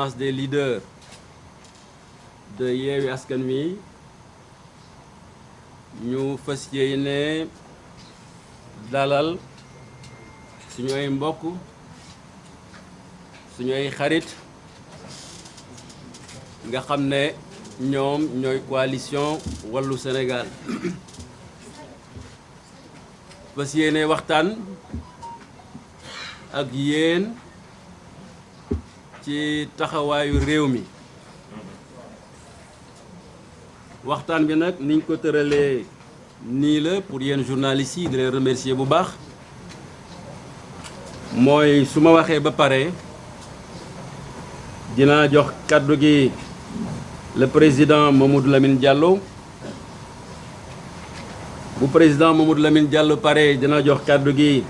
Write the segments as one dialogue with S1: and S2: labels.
S1: conférence des leaders de Yewwi Askan Wi ñu fas yéene dalal suñu ay mbokk suñu ay xarit nga xam ne ñoom ñooy coalition Wallu Sénégal fas yéene waxtaan ak yéen ci taxawaayu réew mi waxtaan bi nag niñ ko tëralee nii la pour yéen journalistes yi di leen remercier bu baax mooy su ma waxee ba pare dinaa jox kàddu gi le président Mamadou Lamine Diallo bu président Mamadou Lamine Diallo pare dina jox kàddu gi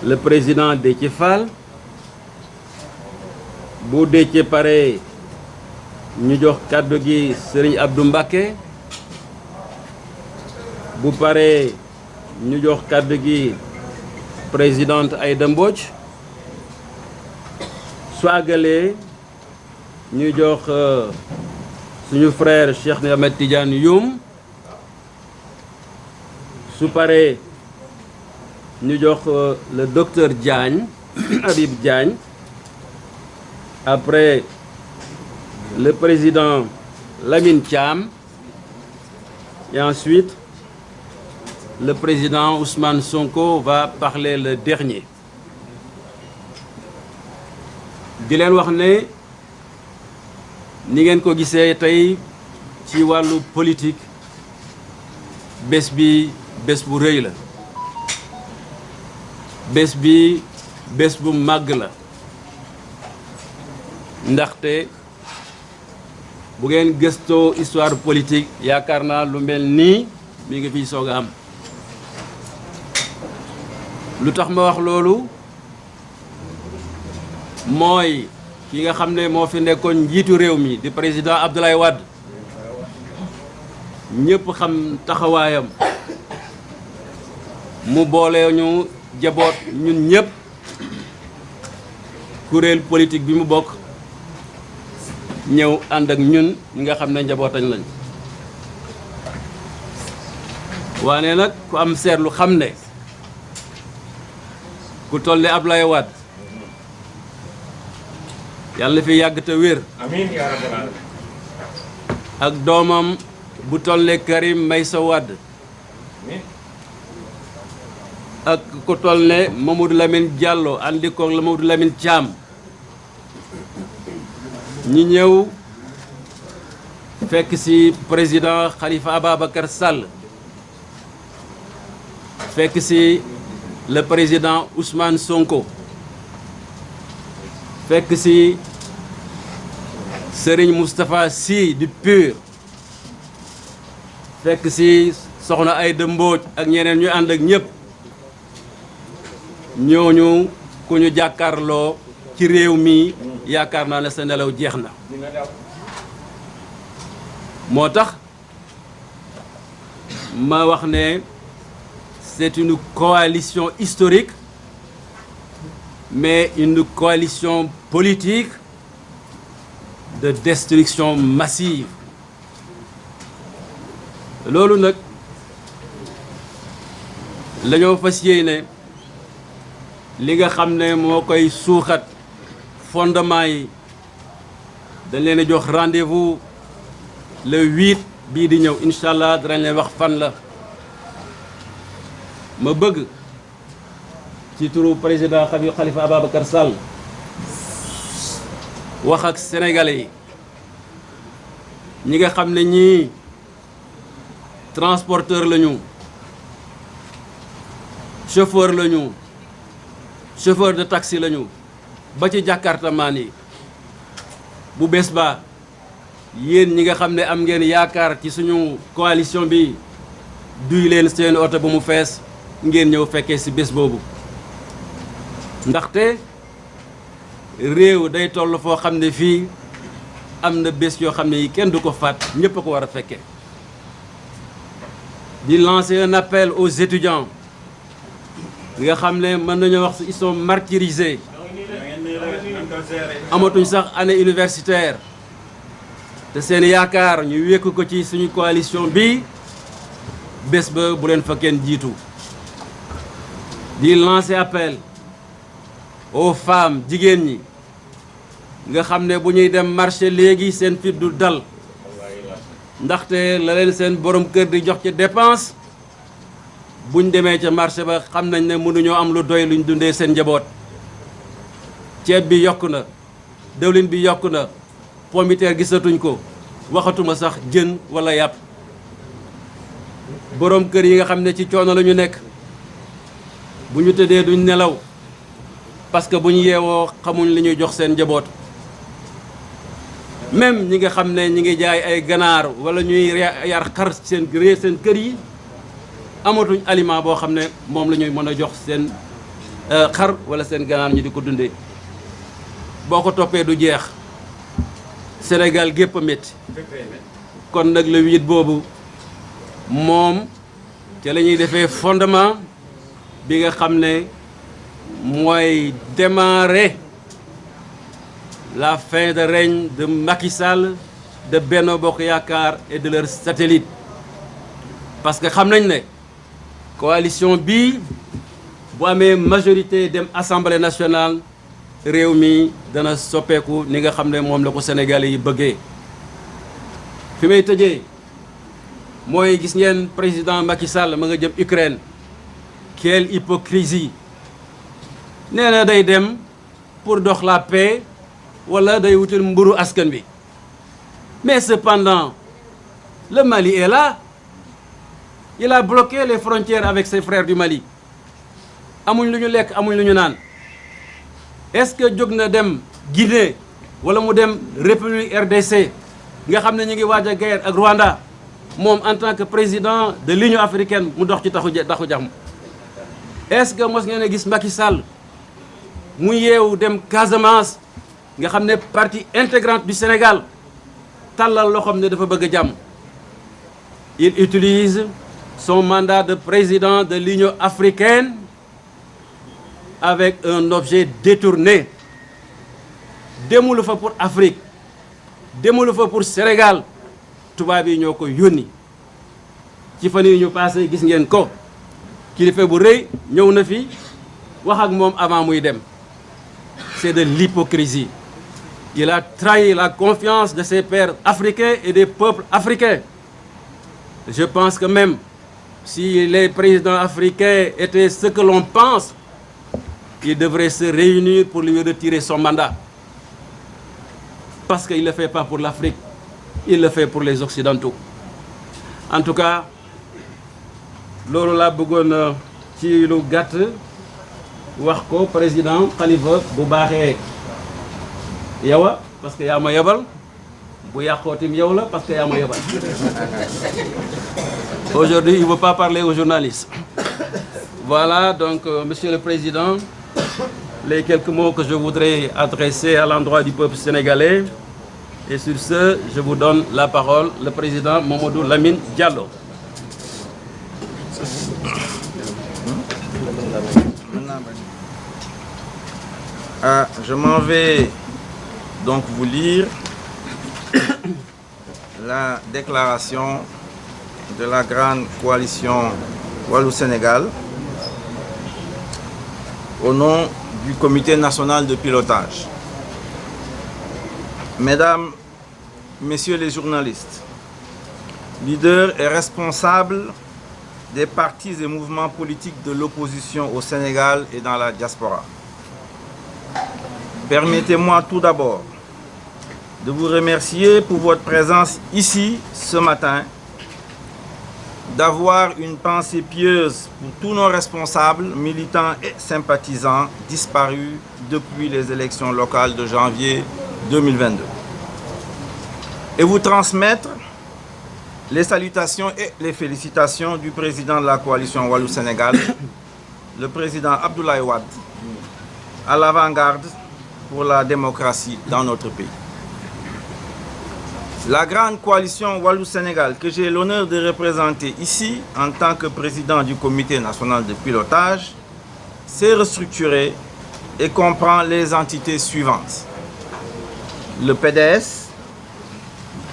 S1: le président Déthié Fall bu Déthié pare ñu jox kàddu gi Serigne Abdou Mbacké bu pare ñu jox kàddu gi présidente Aïda Mbodj su àggalee ñu jox suñu frère Cheikh Ahmed Tidiane Youm su paree ñu jox le docteur Diagne Habib Diagne après le président Lamine Thiam et ensuite le président Ousmane Sonko va parler le dernier di leen wax ne ni ngeen ko gisee tey ci wàllu politique bés bi bés bu rëy la bés bi bés bu màgg la ndaxte bu ngeen gëstoo histoire politique yaakaar naa lu mel nii mi ngi fiy soog a am lu tax ma wax loolu mooy ki nga xam ne moo fi nekkoon njiitu réew mi di président Abdoulaye Wade ñëpp xam taxawaayam mu boole ñu jaboot ñun ñëpp kuréel politique bi mu bokk ñëw ànd ak ñun ñi nga xam ne njabootañ lañ waane nag ku am seetlu xam ne ku toll ne Abdoulaye Wade yàlla fi yàgg te wér
S2: amiin yaa rabbal aalamiin
S1: ak doomam bu toll ne Karim Meïssa Wade ak ku toll ne Mamadou Lamine Diallo andi ko la Mamadou Lamine Thiam ñi ñëw fekk ci président Khalifa Ababacar Sall fekk ci le président Ousmane Sonko fekk ci Serigne Moustapha Sy du PUR fekk ci soxna Aïda Mbodj ak ñeneen ñu ànd ak ñëpp ñooñu ku ñu jàkkaarloo ci réew mi yaakaar naa ne sa nelaw jeex na moo tax ma wax ne c'est une coalition historique mais une coalition politique de destruction massive loolu nag la ñoo fas yéene li nga xam ne moo koy suuxat fondement yi dañ leen a jox rendez-vous le 8 bii di ñëw incha allah danañ leen wax fan la ma bëgg ci turu président Khalifa Ababacar Sall wax ak sénégalais yi ñi nga xam ne ñii transporteur lañu chauffeur lañu chauffeur de taxi lañu ba ci jàkkaartamaan yi bu bees ba yéen ñi nga xam ne am ngeen yaakaar ci suñu coalition bi duy leen seen oto ba mu fees ngeen ñëw fekkee ci bés boobu ndaxte réew day toll foo xam ne fii am na bés yoo xam ne yi kenn du ko faat ñëpp a ko war a fekkee di lancer un appel aux étudiants nga xam ne mën nañoo wax ils sont martyrisés amatuñ sax année universitaire te seen yaakaar ñu wékk ko ci suñu coalition bi bés ba bu leen fa kenn jiitu di lancer appel aux femmes jigéen ñi nga xam ne bu ñuy dem marché léegi seen fit du dal ndaxte la leen seen borom kër di jox ci dépense buñ demee ca marché ba xam nañ ne mënuñoo am lu doy luñ dundee seen njaboot ceeb bi yokk na dëwlin bi yokk na pombiteer gisatuñ ko waxatuma sax jën walla yàpp borom kër yi nga xam ne ci coono la ñu nekk bu ñu tëddee duñ nelaw parce que bu ñu yeewoo xamuñ li ñuy jox seen njaboot même ñi nga xam ne ñi ngi jaay ay ganaar walla ñuy yar xar seen kër yi amatuñ aliment boo xam ne moom la ñuy mën a jox seen xar walla seen ganaar ñu di ko dundee boo ko toppee du jeex Sénégal gépp a métti kon nag le 8 boobu moom ca la ñuy defee fondement bi nga xam ne mooy démarrer la fin de règne de Macky Sall, de Benno Bokk Yaakaar et de leurs satellites parce que xam nañ ne coalition bii bu amee majorité dem assemblée nationale réew mi dana soppeeku ni nga xam ne moom la ko Sénégalais yi bëggee fi may tëjee mooy gis ngeen président Macky Sall ma nga jëm Ukraine quelle hypocrisie nee na day dem pour dox la paix wala day wutal mburu askan bi mais cependant le Mali est là il a bloqué les frontières avec ses frères du Mali amuñ lu ñu lekk amuñ lu ñu naan est-ce que jóg na dem Guinée wala mu dem République RDC nga xam ne ñu ngi waaj a guerre ak Rwanda moom en tant que président de l'Union africaine mu dox ci taxu jàmm est-ce que mos ngeen a gis Macky Sall mu yeewu dem Casamance nga xam ne partie intégrante du Sénégal tàllal loo xam ne dafa bëgg a jàmm il utilise son mandat de président de l'Union africaine avec un objet détourné demulu fa pour Afrique demulu fa pour Sénégal tubaab yi ñoo ko yónni ci fan yi ñu passé gis ngeen ko kilifa bu rëy ñëw na fi wax ak moom avant muy dem c'est de l'hypocrisie il a trahi la confiance de ses pairs africains et des peuples africains je pense que même si les présidents africains étaient ce que l'on pense il devrait se réunir pour lui retirer son mandat parce qu'il ne le fait pas pour l'Afrique il le fait pour les Occidentaux en tout cas loolu laa bëggoon ci lu gàtt wax ko président Khalifa bu baaxee yow parce que yaa ma yebal bu yàqootim yow la parce que yaa ma yebal aujourd'hui il ne veut pas parler aux journalistes voilà donc monsieur le président les quelques mots que je voudrais adresser à l'endroit du peuple sénégalais et sur ce je vous donne la parole le président Mamadou Lamine Diallo.
S2: Je m'en vais donc vous lire la déclaration de la grande coalition Wallu-Sénégal au nom du Comité national de pilotage. Mesdames, Messieurs les journalistes, leaders et responsables des partis et mouvements politiques de l'opposition au Sénégal et dans la diaspora. Permettez-moi tout d'abord de vous remercier pour votre présence ici ce matin, d'avoir une pensée pieuse pour tous nos responsables, militants et sympathisants disparus depuis les élections locales de janvier 2022. Et vous transmettre les salutations et les félicitations du président de la coalition Wallu-Sénégal, le président Abdoulaye Wade, à l'avant-garde pour la démocratie dans notre pays. La grande coalition Wallu-Sénégal que j'ai l'honneur de représenter ici en tant que président du comité national de pilotage s'est restructurée et comprend les entités suivantes. le PDS,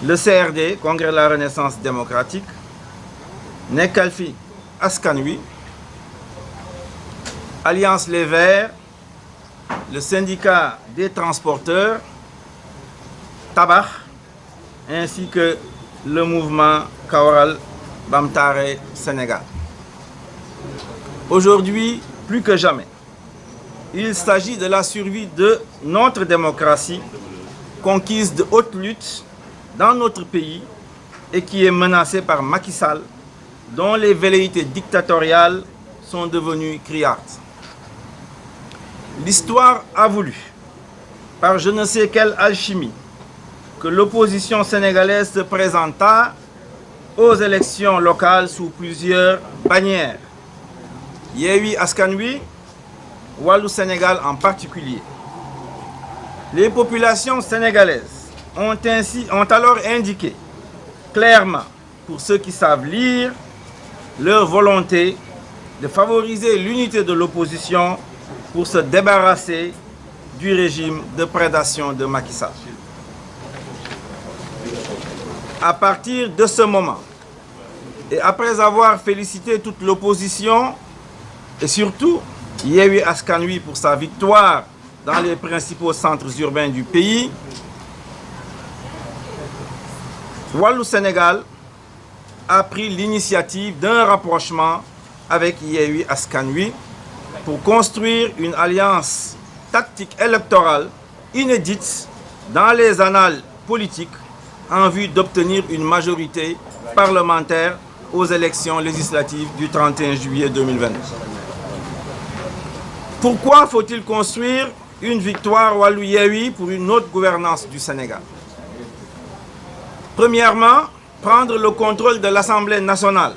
S2: le CRD, Congrès de la Renaissance démocratique, nekkal fi Askan Wi, Alliance Les Verts, le syndicat des transporteurs, Tabax, ainsi que le mouvement Kawaral Bamtare Sénégal. Aujourd'hui, plus que jamais, il s'agit de la survie de notre démocratie, conquise de haute lutte dans notre pays et qui est menacée par Macky Sall, dont les velléités dictatoriales sont devenues criardes. L'histoire a voulu, par je ne sais quelle alchimie, que l'opposition sénégalaise se présenta aux élections locales sous plusieurs bannières. Yewwi Askan Wi, Wallu Sénégal en particulier. Les populations sénégalaises ont alors indiqué clairement, pour ceux qui savent lire, leur volonté de favoriser l'unité de l'opposition pour se débarrasser du régime de prédation de Macky Sall. À partir de ce moment, et après avoir félicité toute l'opposition, et surtout Yewwi Askan Wi pour sa victoire dans les principaux centres urbains du pays, Wallu Sénégal a pris l'initiative d'un rapprochement avec Yewwi Askan Wi pour construire une alliance tactique électorale inédite dans les annales politiques en vue d'obtenir une majorité parlementaire aux élections législatives du 31 juillet 2022. Pourquoi faut-il construire une victoire Wallu Yewwi pour une autre gouvernance du Sénégal? Premièrement, prendre le contrôle de l'Assemblée nationale,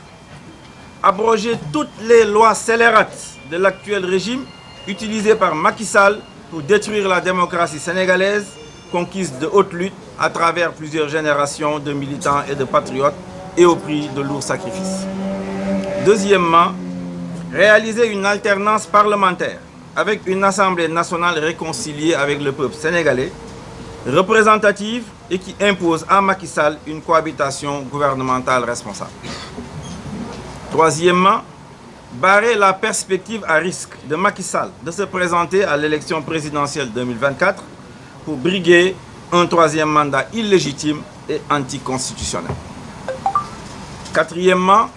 S2: abroger toutes les lois scélérates de l'actuel régime utilisées par Macky Sall pour détruire la démocratie sénégalaise, conquise de haute lutte à travers plusieurs générations de militants et de patriotes et au prix de lourds sacrifices. Deuxièmement, réaliser une alternance parlementaire avec une Assemblée nationale réconciliée avec le peuple sénégalais, représentative et qui impose à Macky Sall une cohabitation gouvernementale responsable. Troisièmement, barrer la perspective à risque de Macky Sall de se présenter à l'élection présidentielle 2024 pour briguer un troisième mandat illégitime et anticonstitutionnel. Quatrièmement,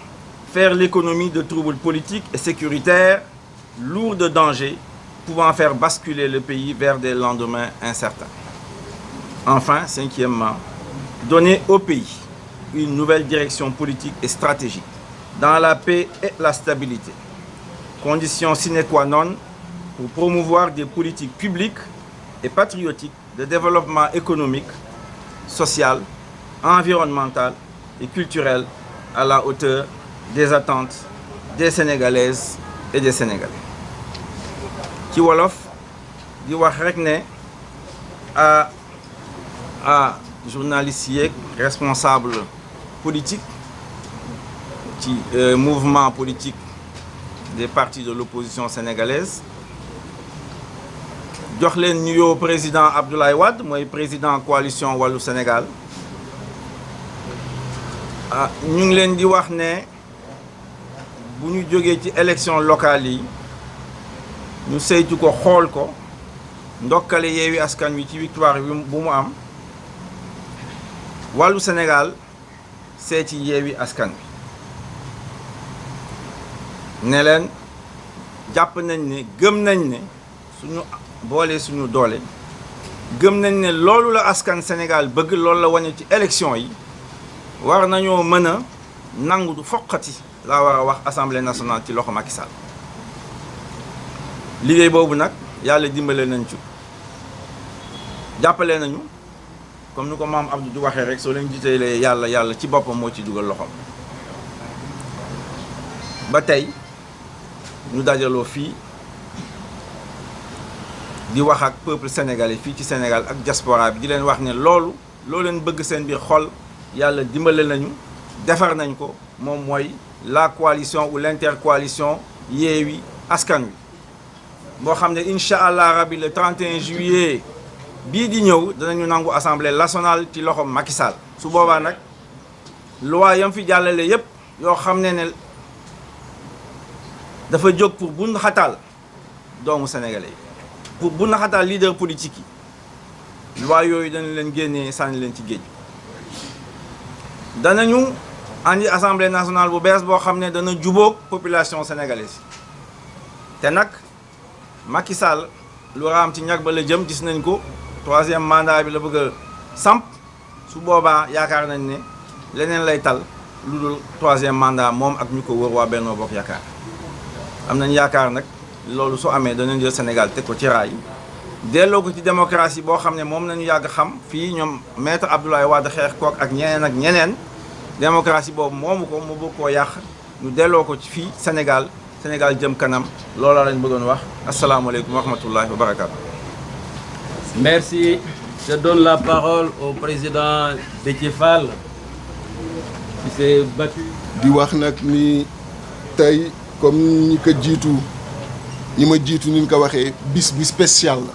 S2: faire l'économie de troubles politiques et sécuritaires lourds de dangers pouvant faire basculer le pays vers des lendemains incertains. Enfin, cinquièmement, donner au pays une nouvelle direction politique et stratégique dans la paix et la stabilité, condition sine qua non pour promouvoir des politiques publiques et patriotiques de développement économique, social, environnemental et culturel à la hauteur des attentes des Sénégalaises et des Sénégalais. Ci wolof di wax rek ne à journalistes yeeg responsable politique ci mouvement politique des partis de l'opposition sénégalaise jox leen nuyoo président Abdoulaye Wade mooy président coalition Wallu Sénégal ñu ngi leen di wax ne bu ñu jógee ci élection locale yi ñu saytu ko xool ko ndokkale Yewwi Askan Wi ci victoire bi bu mu am Wallu Sénégal seeti Yewwi Askan Wi ne leen jàpp nañ ne gëm nañ ne suñu boolee suñu doole gëm nañ ne loolu la askan Sénégal bëgg loolu la wane ci élection yi war nañoo mën a nangu du foqati laa war a wax assemblée nationale ci loxo Macky Sall liggéey boobu nag yàlla dimbale nañ ci jàppale nañu comme ni ko maam Abdou du waxee rek soo leen jiitelee yàlla ci boppam moo ci dugal loxoom ba tey ñu dajaloo fii di wax ak peuple sénégalais fii ci Sénégal ak diaspora bi di leen wax ne loolu loo leen bëgg seen biir xol yàlla dimbale nañu defar nañ ko moom mooy la coalition ou l'intercoalition Yewwi Askan Wi boo xam ne incha allah rabi le 31 juillet bii di ñëw danañu nangu assemblée nationale ci loxo Macky Sall. su boobaa nag loi yam fi jàllale yépp yoo xam ne dafa jóg pour bu naxataal doomu sénégalais yi pour bu naxataal leader politique yi loi yooyu dana leen génnee sànni leen ci géej. danañu andi assemblée nationale bu bees boo xam ne dana jubóog population sénégalaise te nag Macky Sall lu raam ci ñag ba la jëm gis nañ ko 3e mandat bi la bëgg a samp su boobaa yaakaar nañ ne leneen lay tal lu dul 3e mandat moom ak ñu ko wër waa Benno Bokk Yaakaar am nañ yaakaar nag loolu su amee danañ jël Sénégal teg ko ci raay delloo ko ci démocratie boo xam ne moom nañu yàgg xam fii ñoom maître Abdoulaye Wade xeex kook ak ñeneen démocratie boobu moomu ko mu bëgg koo yàq ñu delloo ko ci fii Sénégal jëm kanam looloo lañ bëggoon wax asalaamaaleykum wa rahmatullahi wa barakaatu.
S1: Merci. Je donne la parole au président Déthié Fall qui s'est battu.
S3: di wax nag ni tey comme ñi ko jiitu ñi ma jiitu ni ñu ko waxee bis bi spécial la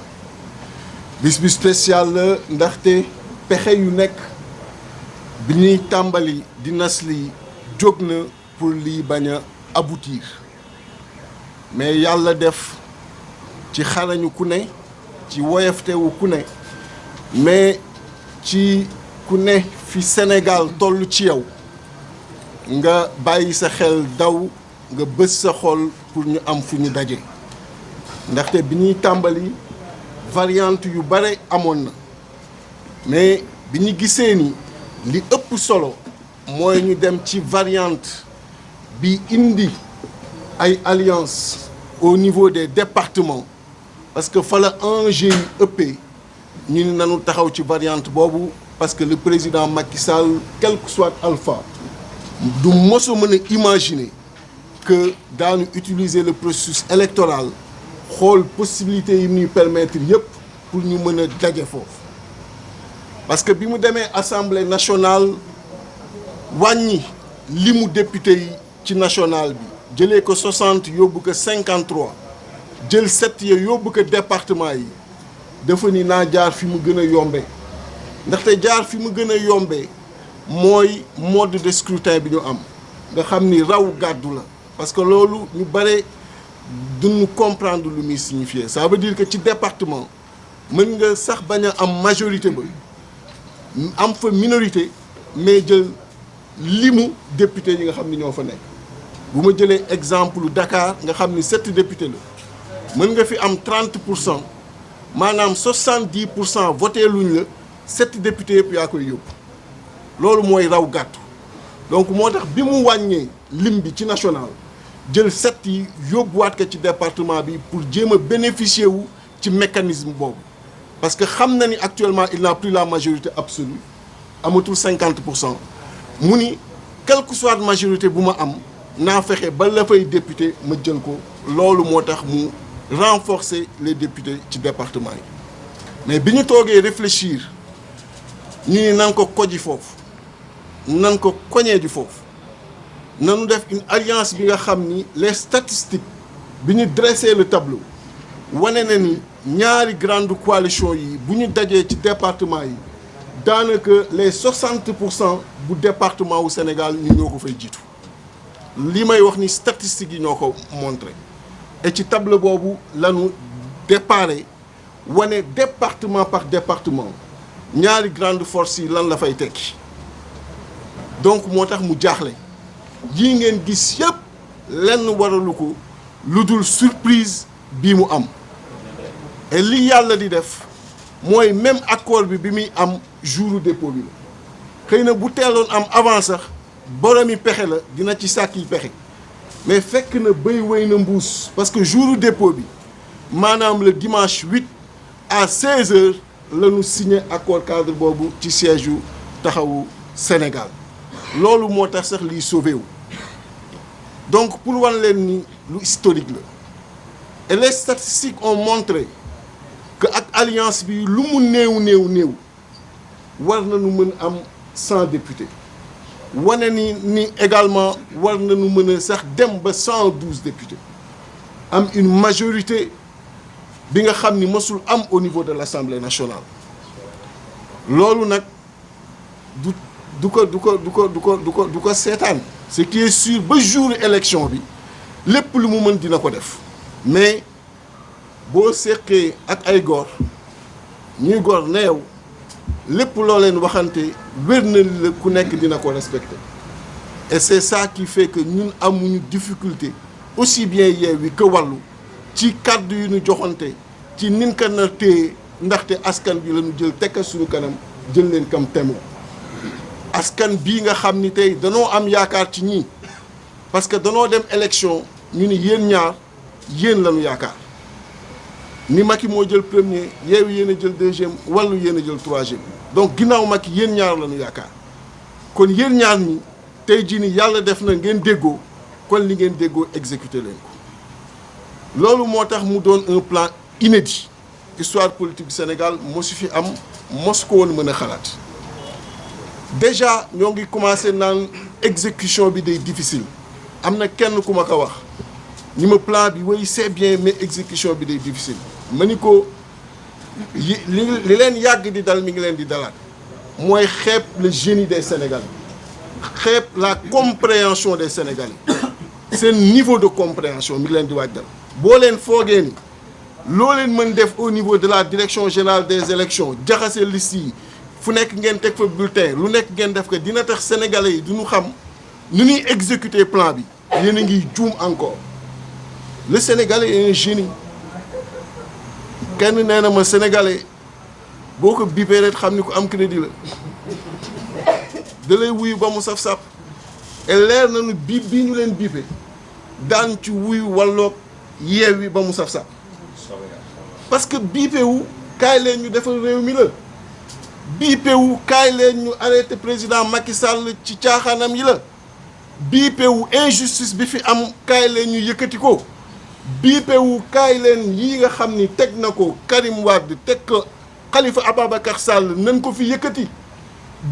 S3: bis bi spécial la ndaxte pexe yu nekk bi ñuy tàmbali di nas li jóg na pour lii bañ a aboutir mais yàlla def ci xarañu ku ne ci woyeftewu ku ne mais ci ku ne fi Sénégal toll ci yow nga bàyyi sa xel daw nga bës sa xol pour ñu am fu ñu daje ndaxte bi ñuy tàmbali variante yu bare amoon na mais bi ñu gisee ni li ëpp solo mooy ñu dem ci variante bi indi ay alliance au niveau des départements parce que fa la enjeu yi ëppee ñu ni nanu taxaw ci variante boobu parce que le président Macky Sall quel que soit alpha du mos a mën a imaginer que daanu utiliser le processus électoral xool possibilités yi ñuy permettre yépp pour ñu mën a daje foofu parce que bi mu demee assemblée nationale wàññi limu député yi ci national bi jëlee ko 60 yóbbu ko 53 jël 7 ya yóbbu ko département yi dafa ni naa jaar fi mu gën a yombee ndaxte jaar fi mu gën a yombee mooy mode de scrutin bi ñu am nga xam ni raw gàddu la parce que loolu ñu bare duñu comprendre lu muy signifier ça veut dire que ci département mën nga sax bañ a am majorité ba am fa minorité mais jël limu député yi nga xam ni ñoo fa nekk bu ma jëlee exemple Dakar nga xam ni 7 députés la mën nga fi am 30% maanaam 70% voté luñ la 7 députés yëpp yaa koy yóbbu loolu mooy raw gàttu donc moo tax bi mu wàññee lim bi ci national jël 7 yi yóbbuwaat ko ci département bi pour jéem a bénéficier wu ci mécanisme boobu parce que xam na ni actuellement il n'a plus la majorité absolue amatul 50% mu ni quelle que soit majorité bu ma am naa fexe ba la fay député ma jël ko loolu moo tax mu renforcer les députés ci département yi mais bi ñu toogee réfléchir ñu ni nan ko koji foofu nan ko koñee ji foofu nanu def une alliance bi nga xam ni les statistiques bi ñu dressé le tableau wane na ni ñaari grande coalition yi bu ñu dajee ci département yi daanaka les 60% bu département wu Sénégal ñu ñoo ko fay jiitu li may wax ni statistiques yi ñoo ko montré et ci tableau boobu lanu déparé wane département par département ñaari grande force yi lan la fay tekki donc moo tax mu jaaxle yii ngeen gis yëpp lenn waralu ko lu dul surprise bii mu am et li yàlla di def mooy même accord bi muy am jouru dépôt bi la xëy na bu teeloon am avant sax boromi pexe la dina ci sàkki pexe mais fekk na béy wéy na mbuus parce que jouru dépôt bi maanaam le dimanche 8 à 16h la ñu signé accord cadre boobu ci siège yu taxawu Sénégal loolu moo tax sax liy sauvé wu donc pour wan leen ni lu historique la et les statistiques ont montré que ak alliance bi lu mu néew war nañu mën am 100 députés wane ni également war nañu mën a sax dem ba 112 députés am une majorité bi nga xam ni mësul am au niveau de l'Assemblée nationale loolu nag du ko seetaan. Ce qui est sûr ba jour élection bi lépp lu mu mën dina ko def mais boo seqee ak ay góor ñuy góor ne yow lépp loo leen waxante wér na la ku nekk dina ko respecter et c'est ça qui fait que ñun amuñu difficulté aussi bien Yewwi que Wallu ci kàddu yu ñu joxante ci nin ka na téye ndaxte askan bi la ñu jël tekka suñu kanam jël leen kam témoin askan bii nga xam ni tey danoo am yaakaar ci ñii parce que danoo dem élection ñu ni yéen ñaar yéen lañu yaakaar ni Macky moo jël premier Yewwi yéen a jël deuxième Wallu yéen a jël troisième donc ginnaaw Macky yéen ñaar lañu yaakaar kon yéen ñaar ñi tey jii ni yàlla def na ngeen déggoo kon li ngeen déggoo exécuter leen ko loolu moo tax mu doon un plan inédit histoire politique du Sénégal mosu fi am mos ko woon mën a xalaat déjà ñoo ngi commencé naan exécution bi day difficile am na kenn ku ma ko wax ñi ma plan bi oui c'est bien mais exécution bi day difficile ma ni ko li leen yàgg di dal mi ngi leen di dalaat mooy xeeb le génie des Sénégalais xeeb la compréhension des Sénégalais seen niveau de compréhension mi ngi leen di waaj dal boo leen foogee ni loo leen mën def au niveau de la direction générale des élections jaxase liste yi fu nekk ngeen teg fa bulletin lu nekk ngeen def ko dina tax sénégalais yi duñu xam nu ñuy exécuter plan bi yéen a ngi juum encore le sénégalais est un génie kenn nee na ma sénégalais boo ko bipee rek xam ni ko am crédit la da lay wuyu ba mu saf-saf et leer na nu biip bii ñu leen bipe daan ci wuyu walloog Yewwi ba mu saf-saf parce que bipe wu kaay leen ñu defal réew mi la biipewu kaay leen ñu arrêté président Macky Sall ci caaxaanam yi la biipewu injustice bi fi am kaay leen ñu yëkkati ko biipewu kaay leen yi nga xam ni teg na ko Karim Wade teg ko Khalifa Ababacar Sall nan ko fi yëkkati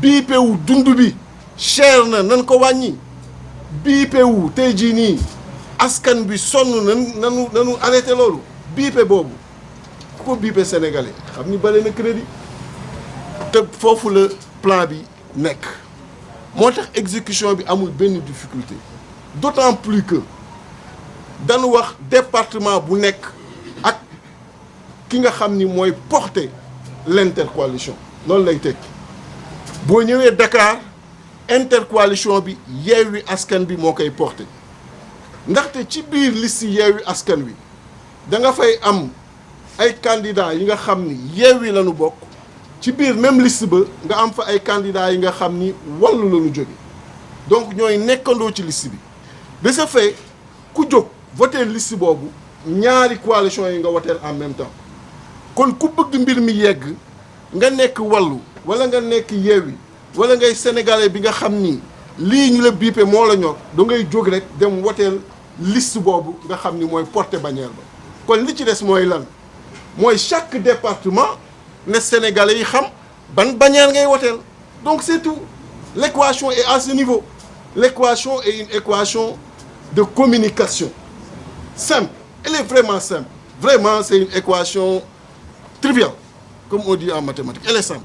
S3: biipewu dund bi cher na nan ko wàññi biipewu tey jii nii askan bi sonn nanu arrêté loolu biipe boobu ku ko biipe sénégalais xam ni bale na crédit te foofu la plan bi nekk moo tax exécution bi amul benn difficulté d'autant plus que dañu wax département bu nekk ak ki nga xam ni mooy porter l'intercoalition loolu lay tekki boo ñëwee Dakar intercoalition bi Yewwi Askan bi moo koy porter ndaxte ci biir liste Yewwi Askan wi da nga fay am ay candidats yi nga xam ni Yewwi lañu bokk ci biir même liste ba nga am fa ay candidats yi nga xam ni Wallu lañu jóge donc ñooy nekkandoo ci liste bi de ce fait ku jóg voter liste boobu ñaari coalition yi nga voter en même temps kon ku bëgg mbir mi yegg nga nekk Wallu wala nga nekk Yewwi wala ngay sénégalais bi nga xam ni lii ñu la biipe moo la ñor da ngay jóg rek dem woteel liste boobu nga xam ni mooy porter bannière ba kon li ci des mooy lan mooy chaque département ne sénégalais yi xam ban bannière ngay woteel donc c'est tout l'équation est à ce niveau l'équation est une équation de communication simple elle est vraiment simple vraiment c'est une équation triviale comme on dit en mathématiques elle est simple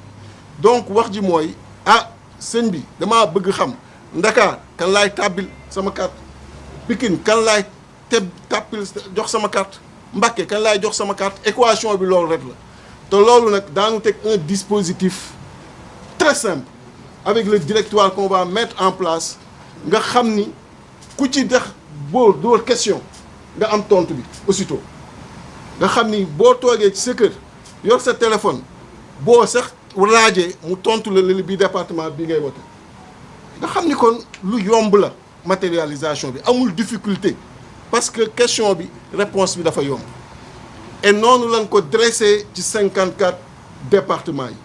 S3: donc wax ji mooy ah sëñ bi damaa bëgg xam Ndakaar kan laay tàbbil sama carte Pikine kan laay tàbbil jox sama carte Mbacké kan laay jox sama carte équation bi loolu rek la te loolu nag daanu teg un dispositif très simple avec le directoire qu'on va mettre en place nga xam ni ku ci dex boo door question nga am tontu bi aussitôt nga xam ni boo toogee ci sa kër yor sa téléphone boo sax laajee mu tontu la li bi département bi ngay wote nga xam ni kon lu yomb la matérialisation bi amul difficulté parce que question bi réponse bi dafa yomb et noonu lañ ko dressé ci 54 départements yi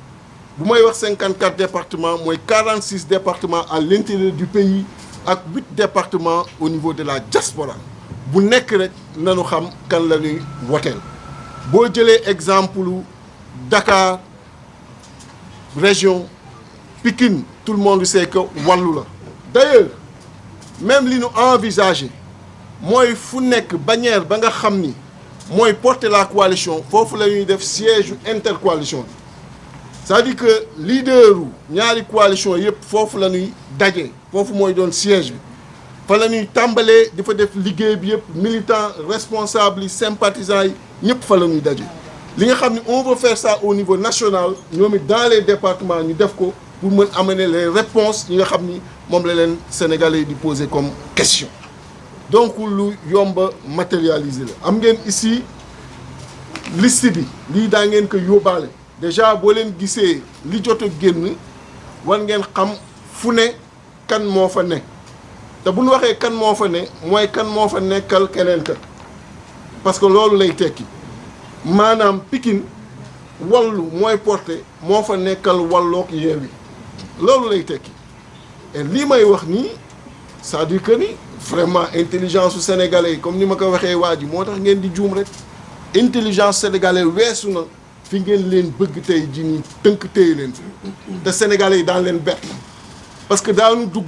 S3: bu may wax 54 départements mooy 46 départements à l'intérieur du pays ak 8 départements au niveau de la diaspora bu nekk rek nanu xam kan la ñuy woteel boo jëlee exemple Dakar région Pikine tout le monde sait que Wallu la d'ailleurs même li ñu envisagé mooy fu nekk bannière ba nga xam ni mooy porter la coalition foofu la ñuy def siège intercoalition bi c'est-à-dire que leaderu ñaari coalition yëpp foofu la ñuy daje foofu mooy doon siège bi fa la ñuy tàmbalee di fa def liggéey bi yëpp militants responsables yi sympathisants yi ñëpp fa la ñuy daje li nga xam ne on veut faire ça au niveau national ñoom it dans les départements ñu def ko pour mën amener les réponses yi nga xam ni moom la leen Sénégalais yi di poser comme question donc lu yomba matérialiser la am ngeen ici liste bi lii daa ngeen ko yóbbaale déjà boo leen gisee li jot a génn war ngeen xam fu ne kan moo fa ne te bu ñu waxee kan moo fa ne mooy kan moo fa nekkal keneen ka parce que loolu lay tekki maanaam Pikine wallu mooy porté moo fa nekkal wallook Yewwi loolu lay tekki et lii may wax nii c'est-à-dire que ni vraiment intelligence su sénégalais comme ni ma ko waxee waa ji moo tax ngeen di juum rek intelligence sénégalais weesu na fi ngeen leen bëgg tey ji nii tënk téye leen fi te sénégalais yi daan leen bett parce que daanu dugg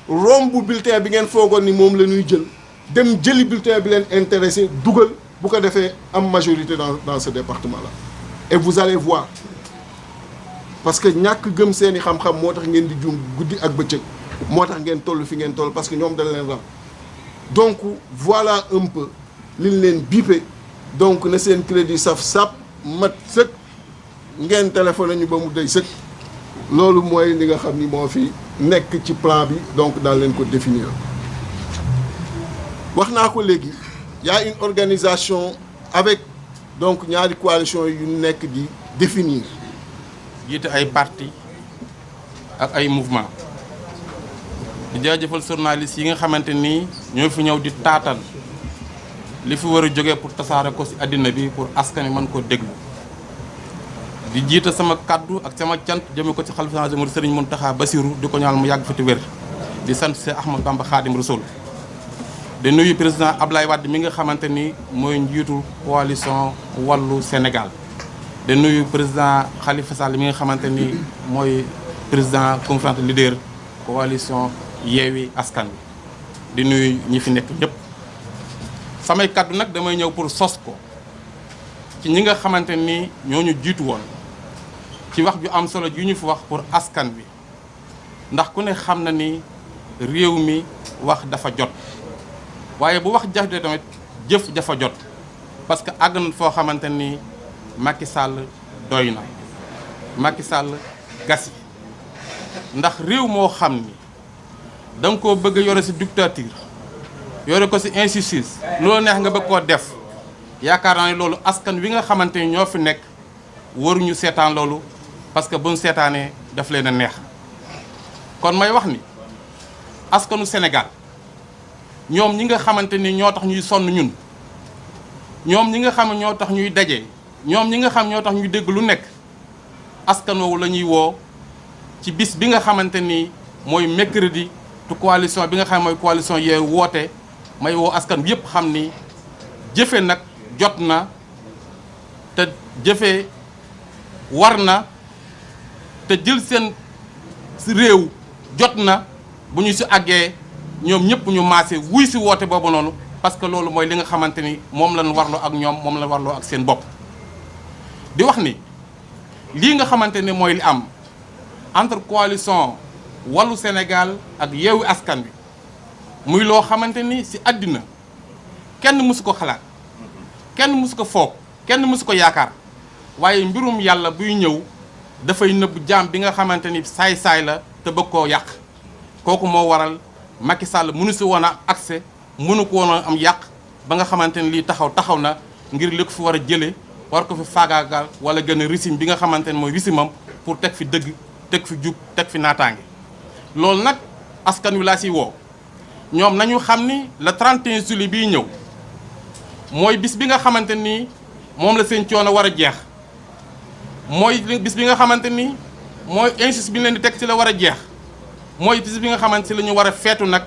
S3: romb bulletin bi ngeen foogoon ni moom la ñuy jël dem jëli bulletin bi leen intéressé dugal bu ko defee am majorité dans ce département là et vous allez voir parce que ñàkk gëm seeni xam-xam moo tax ngeen di juum guddi ak bëccëg moo tax ngeen toll fi ngeen toll parce que ñoom dañ leen ram donc voilà un peu liñ leen bipe donc na seen crédit saf-sap mat sëkk ngeen téléphoné ñu ba mu dey sëkk loolu mooy li nga xam ni moo fi nekk ci plan bi donc daal leen ko définir wax naa ko léegi y a une organisation avec donc ñaari coalition yu nekk di définir
S4: jiite ay parti ak ay mouvement di jaajëfal journalistes yi nga xamante ni ñoo fi ñëw di taatal li fi war a jógee pour tasaare ko ci àddina bi pour askan wi mën koo déglu di jiite sama kaddu ak sama cant jëme ko ci xalifa général des mourides Serigne Mountakha Bassirou di ko ñaanal mu yàgg fi te wér di sant Cheikh Ahmadou Bamba Khadim Rassoul di nuyu président Ablaye Wade mi nga xamante ni mooy njiitu coalition Wallu Sénégal di nuyu président Khalifa Sall mi nga xamante ni mooy président conférence leader coalition Yewwi Askan Wi di nuyu ñi fi nekk ñëpp samay kaddu nag damay ñëw pour sos ko ci ñi nga xamante ni ñooñu jiitu woon ci wax ju am solo ju ñu fi wax pour askan wi ndax ku ne xam na ni réew mi wax dafa jot waaye bu wax jafee tamit jëf dafa jot parce que àgg na foo xamante ni Macky Sall doy na Macky Sall gasi ndax réew moo xam ni da nga koo bëgg yore ci dictature yore ko ci injustice loolu neex nga bëgg koo def yaakaar naa ne loolu askan wi nga xamante ni ñoo fi nekk waruñu seetaan loolu parce que buñ seetaanee daf leen a neex kon may wax ni askanu Sénégal ñoom ñi nga xamante ni ñoo tax ñuy sonn ñun ñoom ñi nga xam ñoo tax ñuy daje ñoom ñi nga xam ñoo tax ñuy dégg lu nekk askan woowu la ñuy woo ci bis bi nga xamante ni mooy mercredi te coalition bi nga xam mooy coalition Yewwi woote may woo askan bi yëpp xam ni jëfe nag jot na te jëfe war na te jël seen réew jot na bu ñu si àggee ñoom ñëpp ñu maase wuy si woote boobu noonu parce que loolu mooy li nga xamante ni moom lañ warloo ak ñoom moom lañ warloo ak seen bopp di wax ni lii nga xamante ni mooy li am entre coalition Wallu Sénégal ak Yewwi Askan Wi muy loo xamante ni si àddina kenn mësu ko xalaat kenn mësu ko foog kenn mësu ko yaakaar waaye mbirum yàlla buy ñëw dafay nëbb jaam bi nga xamante ni saay-saay la te bëgg koo yàq kooku moo waral Macky Sall mënu si woon a accès mënu ko woon a am yàq ba nga xamante ni lii taxaw na ngir li ko fi war a jëlee war ko fi faagaagal wala gën a régime bi nga xamante ni mooy régime pour teg fi dëgg teg fi jub teg fi naataange loolu nag askan wi laa siy woo ñoom nañu xam ni le 31 juillet bii ñëw mooy bis bi nga xamante ni moom la seen coono war a jeex mooy bis bi nga xamante ni mooy injustice bi ñu leen di teg ci la war a jeex mooy bis bi nga xamante si la ñu war a feetu nag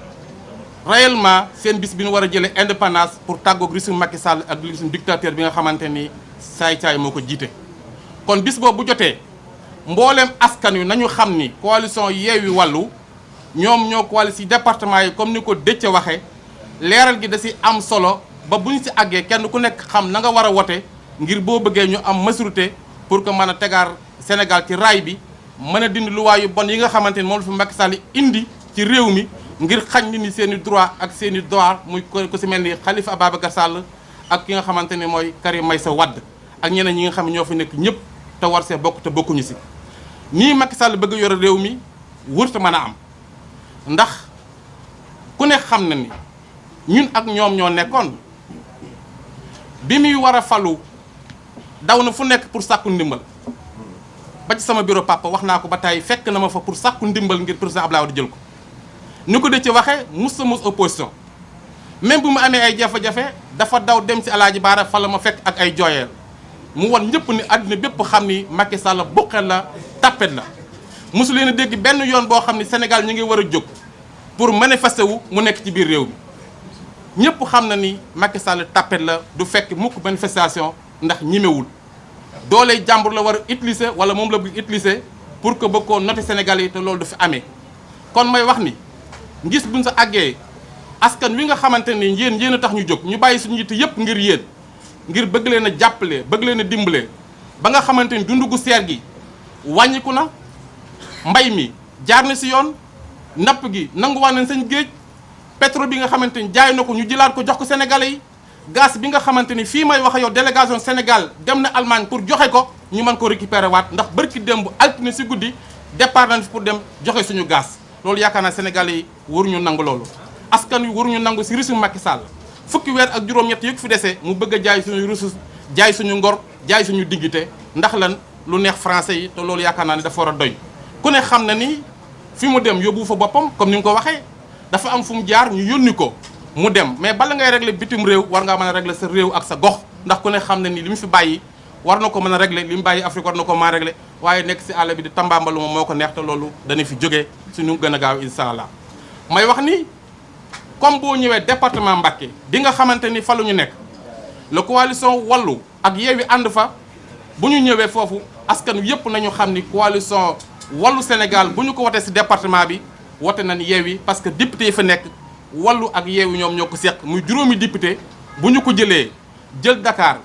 S4: réellement seen bis bi ñu war a jëlee indépendance pour tàggoog régime Macky Sall ak régime dictateur bi nga xamante ni saay-saay moo ko jiite. kon bis boobu bu jotee mbooleem askan wi nañu xam ni coalition Yewwi Wallu ñoom ñoo coalition département yi comme ni ko Déthié waxee leeral gi da si am solo ba bu ñu si àggee kenn ku nekk xam na nga war a wote ngir boo bëggee ñu am majorité pour que mën a tegaar Sénégal ci raay bi mën a dindi luwaa yu bon yi nga xamante ni moom la fi Macky Sall indi ci réew mi ngir xañ nit ñi seen i droit ak seen i devoir muy ko si mel ni Khalifa Ababacar Sall ak ki nga xamante ni mooy Karim Meïssa Wade ak ñeneen ñi nga xam ne ñoo fi nekk ñëpp te war see bokk te bokkuñu si. nii Macky Sall bëgg yore réew mi wërta mën a am ndax ku ne xam na ni ñun ak ñoom ñoo nekkoon bi muy war a falu daw na fu nekk pour sàkku ndimbal ba ci sama bureau papa wax naa ko ba tey fekk na ma fa pour sàkku ndimbal ngir président Abdoulaye Wade jël ko ni ko de ci waxee mus opposition même bu mu amee ay jafe-jafe dafa daw dem si Alaaji Baara fa la ma fekk ak ay jooyeel mu won ñëpp ni àddina bépp xam ni Macky Sall buqel la tappet la mosu leen a dégg benn yoon boo xam ni Sénégal ñu ngi war a jóg pour manifester wu mu nekk ci biir réew mi ñëpp xam na ni Macky Sall tappet la du fekk mukk manifestation ndax ñimewul doole jàmbur la war a utiliser wala moom la bëgg utiliser pour que bëgg koo noter Sénégal yi te loolu du fi amee kon may wax ni ngis buñ sa àggee askan wi nga xamante ni yéen a tax ñu jóg ñu bàyyi suñu yitte yëpp ngir yéen ngir bëgg leen a jàppale bëgg leen a dimbale ba nga xamante ni dundu gu seer gi wàññiku na mbay mi jaar na si yoon napp gi nanguwaan nañ seen géej pétrole bi nga xamante ni jaay na ko ñu jëlaat ko jox ko sénégalais yi gaz bi nga xamante ni fii may wax yow délégation Sénégal dem na Allemagne pour joxe ko ñu mën ko récupérer waat ndax bërki démb altine si guddi départ nañ fi pour dem joxe suñu gaz loolu yaakaar naa sénégalais yi waruñu nangu loolu askan wi waruñu nangu si régime Macky Sall fukki weer ak juróom-ñett yi fi dese mu bëgg a jaay suñu ressource jaay suñu ngor jaay suñu dignité ndax lan lu neex français yi te loolu yaakaar naa ni dafa war a doy ku ne xam na ni fi mu dem yóbbu fa boppam comme ni nga ko waxee dafa am fu mu jaar ñu yónni ko mu dem mais bala ngay régler bitim réew war ngaa mën a régler sa réew ak sa gox ndax ku ne xam na ni li mu fi bàyyi war na ko mën a régler li mu bàyyi Afrique war na ko mën a régler waaye nekk si àll bi di tambaambalu ma moo ko neex te loolu dana fi jógee suñu gën a gaaw incha allah may wax ni comme boo ñëwee département Mbacké bi nga xamante ni fa lu ñu nekk la coalition Wallu ak Yewwi ànd fa bu ñu ñëwee foofu askan wi yëpp nañu xam ni coalition Wallu Sénégal bu ñu ko wotee si département bi wote nañ Yewwi parce que député yi fa nekk Wallu ak Yewwi ñoom ñoo ko seq muy juróomi député bu ñu ko jëlee jël Dakar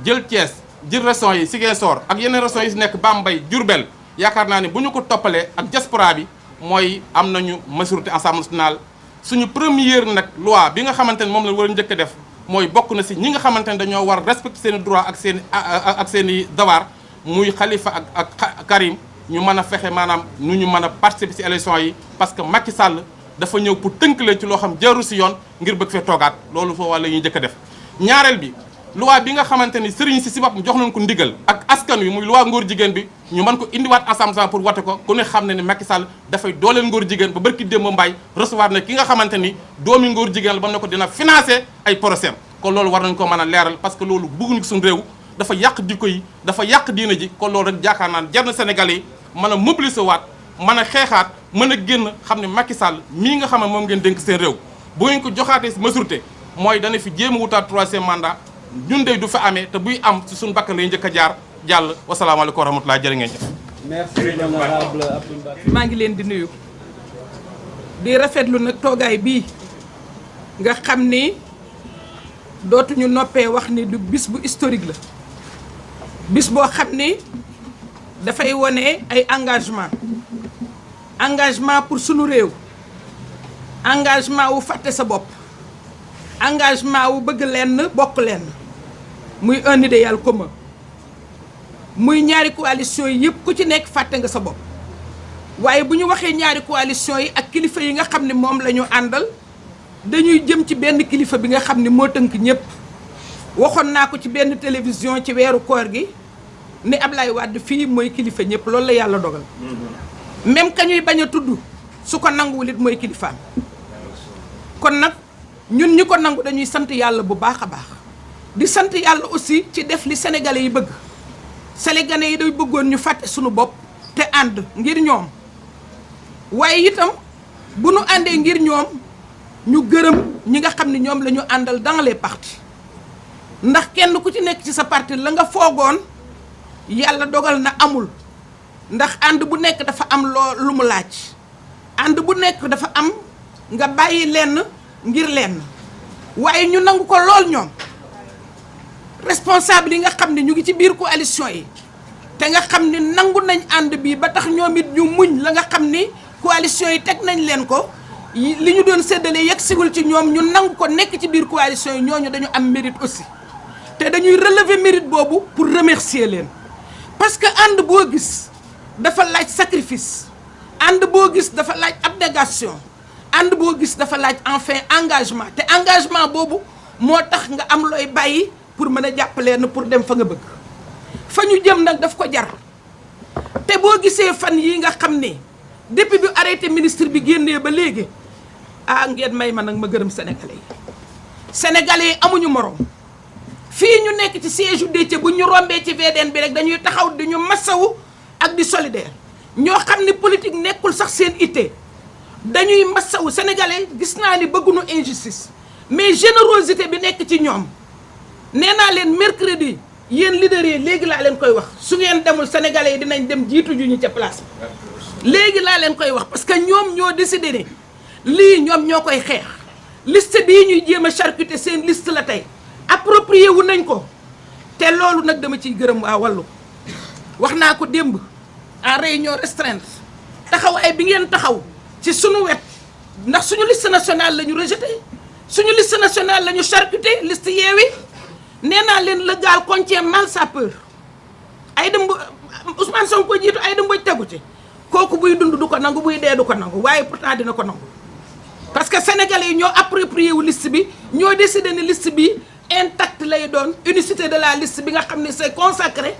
S4: jël Thiès jël régions yi Ziguinchor ak yeneen régions yi si nekk Bambey Diourbel yaakaar naa ne bu ñu ko toppalee ak diaspora bi mooy am nañu majorité Assemblée nationale suñu première nag loi bi nga xamante ne moom la war a njëkk a def mooy bokk na si ñi nga xamante ne dañoo war respecter seen i droit ak seen i devoir muy Khalifa ak Karim ñu mën a fexe maanaam nu ñu mën a participer si élection yi parce que Macky Sall dafa ñëw pour tënk leen ci loo xam jaru si yoon ngir bëgg fee toogaat loolu foo wàlla ñuy njëkk a def ñaareel bi loi bi nga xamante ni sëriñ si boppam jox nañ ko ndigal ak askan wi muy loi ngóor jigéen bi ñu mën ko indiwaat assemblée pour wate ko ku ne xam ne ni Macky Sall dafay dooleel ngóor jigéen ba barki démb Mbaye recevoir na ki nga xamante ni doomi ngóor jigéen la ba ne ko dina financer ay procès kon loolu war nañ ko mën a leeral parce que loolu bëgguñu suñu réew dafa yàq jikko yi dafa yàq diina ji kon loolu rek jaakaar naa jar na Sénégalais yi mën a mobiliser waat mën a xeexaat mën a génn xam ne Macky Sall mii nga xam ne moom ngeen dénk seen réew bu ngeen ko joxaatee si majorité mooy dana fi jéem a wutaat troisième mandat ñun de du fa amee te buy am ci suñu bakkan lay njëkk a jaar jàll wasalaamaaleykum wa rahmatulah jërë ngeen jëf.
S1: merci l'honorable Abdou Mbacké.
S5: maa ngi leen di nuyu di rafetlu nag toogaay bii nga xam ni dootuñu noppee wax ni du bis bu historique la bis boo xam ni dafay wone ay engagement pour sunu réew engagement wu fàtte sa bopp engagement wu bëgg lenn bokk lenn muy un idéal commun muy ñaari coalition yi yëpp ku ci nekk fàtte nga sa bopp waaye bu ñu waxee ñaari coalition yi ak kilifa yi nga xam ne moom la ñu àndal dañuy jëm ci benn kilifa bi nga xam ne moo tënk ñëpp waxoon naa ko ci benn télévision ci weeru koor gi ni Ablaye Wade fii mooy kilifa ñëpp loolu la yàlla dogal même ka ñuy bañ a tudd su ko nanguwul it mooy kilifaam kon nag ñun ñi ko nangu dañuy sant yàlla bu baax a baax di sant yàlla aussi ci def li sénégalais yi bëgg sénégalais yi day bëggoon ñu fàtte suñu bopp te ànd ngir ñoom waaye itam bu nu àndee ngir ñoom ñu gërëm ñi nga xam ne ñoom la ñu àndal dans les partis ndax kenn ku ci nekk ci sa parti la nga foogoon yàlla dogal na amul ndax ànd bu nekk dafa am lu mu laaj ànd bu nekk dafa am nga bàyyi lenn ngir lenn waaye ñu nangu ko lool ñoom responsable yi nga xam ne ñu ngi ci biir coalition yi te nga xam ne nangu nañ ànd bi ba tax ñoom it ñu muñ la nga xam ni coalition yi teg nañ leen ko li ñu doon séddale yegg sigul ci ñoom ñu nangu ko nekk ci biir coalition yi ñooñu dañu am mérite aussi te dañuy relever mérite boobu pour remercier leen parce que ànd boo gis dafa laaj sacrifice ànd boo gis dafa laaj abnégation ànd boo gis dafa laaj enfin engagement te engagement boobu moo tax nga am looy bàyyi pour mën a jàppaleen pour dem fa nga bëgg fa ñu jëm nag daf ko jar te boo gisee fan yi nga xam ne depuis bi arrêté ministre bi génnee ba léegi ngeen may ma nag ma gërëm sénégalais yi amuñu morom fii ñu nekk ci siège u Déthié bu ñu rombee ci VDN bi rek dañuy taxaw di ñu massawu ak di solidaire ñoo xam ne politique nekkul sax seen itte dañuy massawu sénégalais gis naa ni bëgguñu injustice mais générosité bi nekk ci ñoom nee naa leen mercredi yéen leaders yi léegi laa leen koy wax su ngeen demul sénégalais yi dinañ dem jiitu ju ñu ca place léegi laa leen koy wax parce que ñoom ñoo décidé ne lii ñoom ñoo koy xeex liste bii ñuy jéem a charcuter seen liste la tey approprié wu nañ ko te loolu nag dama ciy gërëm waa wàllu wax naa ko démb en réunion restreinte taxawaay bi ngeen taxaw ci sunu wet ndax suñu liste nationale la ñu rejeté suñu liste nationale la ñu charcuté liste Yewwi nee naa leen le gars contient mal sa peur Aïda Mbodj Ousmane Sonko jiitu Aïda Mbodj tegu ci kooku buy dund du ko nangu buy dee du ko nangu waaye pourtant dina ko nangu parce que sénégalais yi ñoo approprié wu liste bi ñoo décidé ne liste bi intact lay doon unicité de la liste bi nga xam ni c'est consacré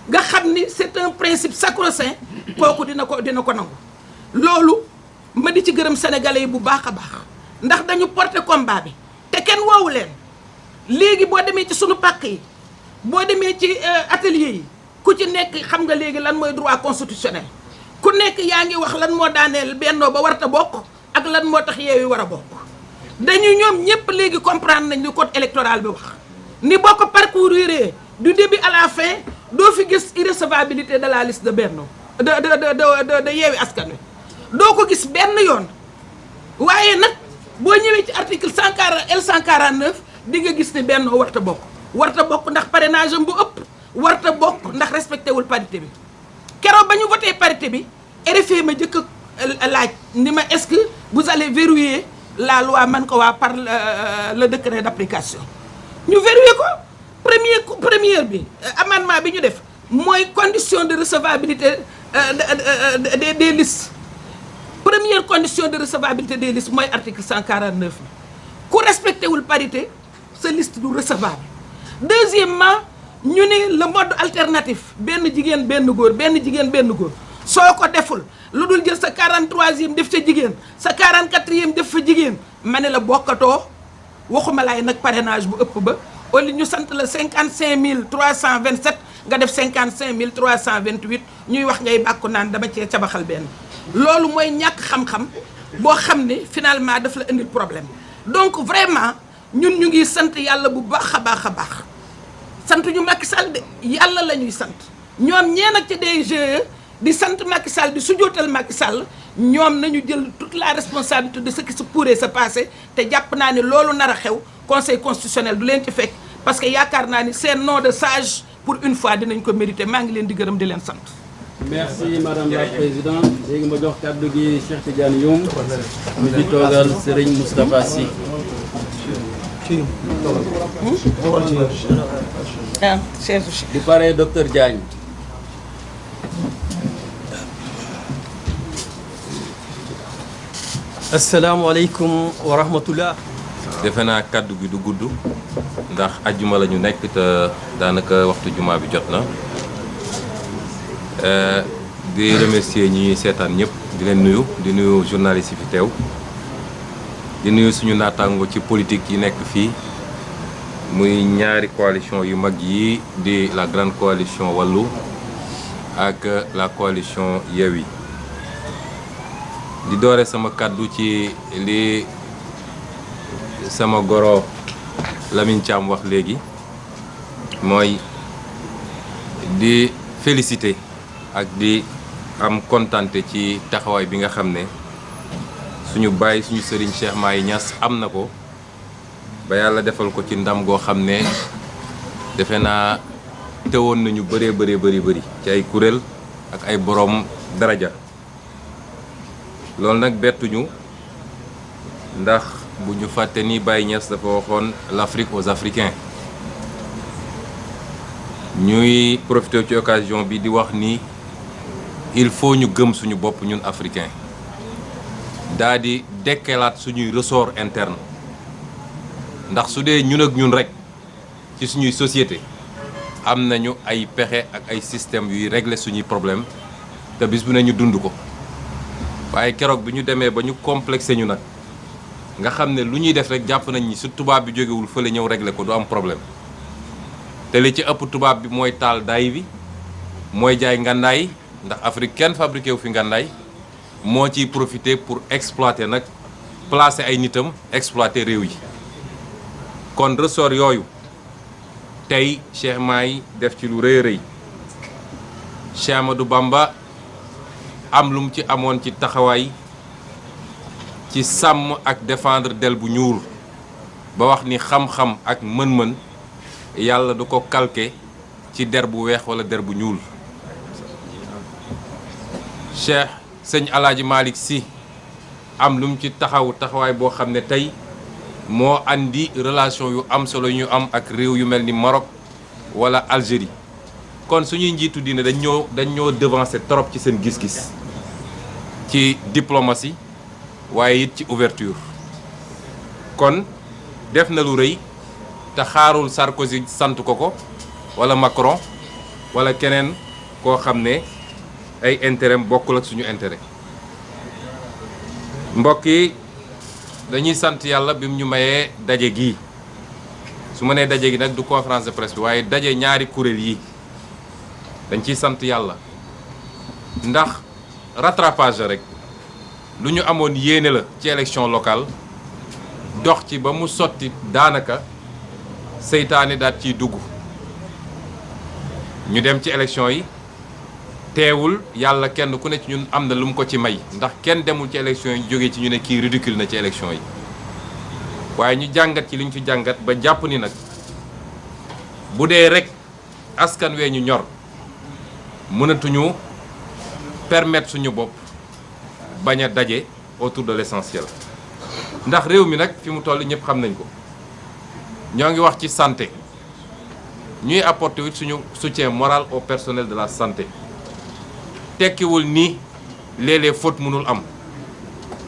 S5: nga xam ni c'est un principe sacro-saint kooku dina ko nangu loolu ma di ci gërëm sénégalais yi bu baax a baax ndax dañu porter combat bi te kenn woowu leen léegi boo demee ci sunu pàkk yi boo demee ci atelier yi ku ci nekk xam nga léegi lan mooy droit constitutionnel ku nekk yaa ngi wax lan moo daaneel Benno ba warta bokk ak lan moo tax Yewwi war a bokk dañu ñoom ñëpp léegi comprendre nañ li code électoral bi wax ni boo ko parcourir du début à la fin doo fi gis irrecevabilité de la liste de Benno de Yewwi Askan Wi doo ko gis benn yoon waaye nag boo ñëwee ci article 140 L149 di nga gis ni Benno warta bokk ndax parrainage am bu ëpp warta bokk ndax respecté wul parité bi keroog ba ñu voté parité bi RFI ma jëkk a laaj ni ma est-ce que vous allez verrouiller la loi man ko waa par le décret d'application ñu verrouiller ko première bi amendement bi ñu def mooy condition de recevabilité des listes première condition de recevabilité des listes mooy article 149 bi ku respecté wul parité sa liste du recevable deuxièmement ñu ne le mode alternatif benn jigéen benn góor soo ko deful lu dul jël sa 43e def ca jigéen sa 44e def fa jigéen ma ne la bokkatoo waxuma laay nag parrainage bu ëpp ba au lieu ñu sant la 55 327 nga def 55 328 ñuy wax ngay bàkku naan dama cee cabaxal benn loolu mooy ñàkk xam-xam boo xam ne finalement daf la indil problème donc vraiment ñun ñu ngi sant yàlla bu baax a baax sant ñu Macky Sall de yàlla la ñuy sant ñoom ñee nag ci DGE di sant Macky Sall di sujootal Macky Sall ñoom nañu jël toute la responsabilité de ce qui se pourrait se passer te jàpp naa ni loolu nar a xew conseil constitutionnel du leen ci fekk parce que yaakaar naa ni seen nom de sage pour une fois dinañ ko mériter maa ngi leen di gërëm di leen sant.
S1: merci madame la présidente léegi ma jox kàddu gi Cheikh Tidiane Youm mi fi toogal Serigne Moustapha Sy. di pare docteur Diagne.
S6: asalaamaaleykum wa rahmatullah.
S7: defe naa kàddu gi du gudd ndax ajjuma la ñu nekk te daanaka waxtu juma bi jot na di remercier ñi seetaan ñëpp di leen nuyu di nuyu journalistes yi fi teew di nuyu suñu naataango ci politique yi nekk fii muy ñaari coalition yu mag yi di la grande coalition Wallu ak la coalition Yewwi di doore sama kàddu ci li sama goro Lamine Thiam wax léegi mooy di féliciter ak di am kontante ci taxawaay bi nga xam ne suñu baay suñu sëriñ Cheikh Mahi Niass am na ko ba yàlla defal ko ci ndam goo xam ne defe naa teewoon nañu bëri ci ay kuréel ak ay borom daraja loolu nag bettuñu ndax bu ñu fàtte ni Baye Niass dafa waxoon l'Afrique aux Africains ñuy profité ci occasion bi di wax ni il faut ñu gëm suñu bopp ñun africain daa di dekkelaat suñuy ressort interne ndax su dee ñun ak ñun rek ci suñuy société am nañu ay pexe ak ay système yuy régler suñuy problème te bis bu ne ñu dund ko waaye keroog bi ñu demee ba ñu complexé ñu nag nga xam ne lu ñuy def rek jàpp nañ ni su tubaab bi jógewul fële ñëw régler ko du am problème te li ci ëpp tubaab bi mooy taal daay bi mooy jaay ngàndaay ndax Afrique kenn fabriqué wu fi ngàndaay moo ciy profité pour exploiter nag placer ay nitam exploiter réew yi kon ressort yooyu tey Cheikh Mahi def ci lu rëy a rëy Cheikh Amadou Bamba am lu mu ci amoon ci taxawaay ci sàmm ak défendre del bu ñuul ba wax ni xam-xam ak mën-mën yàlla du ko calqué ci der bu weex wala der bu ñuul Cheikh sëñ Alaaji Malick Sy am lu mu ci taxawaay boo xam ne tey moo andi relation yu am solo yu ñu am ak réew yu mel ni Maroc wala Algérie kon suñuy njiitu diine dañ ñoo devancer trop ci seen gis-gis ci diplomatie waaye it ci ouverture kon def na lu rëy te xaarul Sarkozy sant ko wala Macron wala keneen koo xam ne ay intérêt bokkul ak suñu intérêt mbokk yi dañuy sant yàlla bi mu ñu mayee daje gii su ma nee daje gi nag du conférence de presse bi waaye daje ñaari kuréel yi dañ ciy sant yàlla ndax rattrapage rek lu ñu amoon yéene la ci élection locale dox ci ba mu sotti daanaka seytaane daat ciy dugg ñu dem ci élection yi teewul yàlla kenn ku ne ci ñun am na lu mu ko ci may ndax kenn demul ci élection yi jógee ci ñu ne kii ridicule na ci élection yi waaye ñu jàngat ci li ñu fi jàngat ba jàpp ni nag bu dee rek askan wee ñu ñor mënatuñu permettre suñu bopp bañ a daje autour de l'essentiel ndax réew mi nag fi mu toll ñëpp xam nañ ko ñoo ngi wax ci santé ñuy apporter it suñu soutien moral au personnel de la santé tekkiwul ni léeg-léeg faute mënul am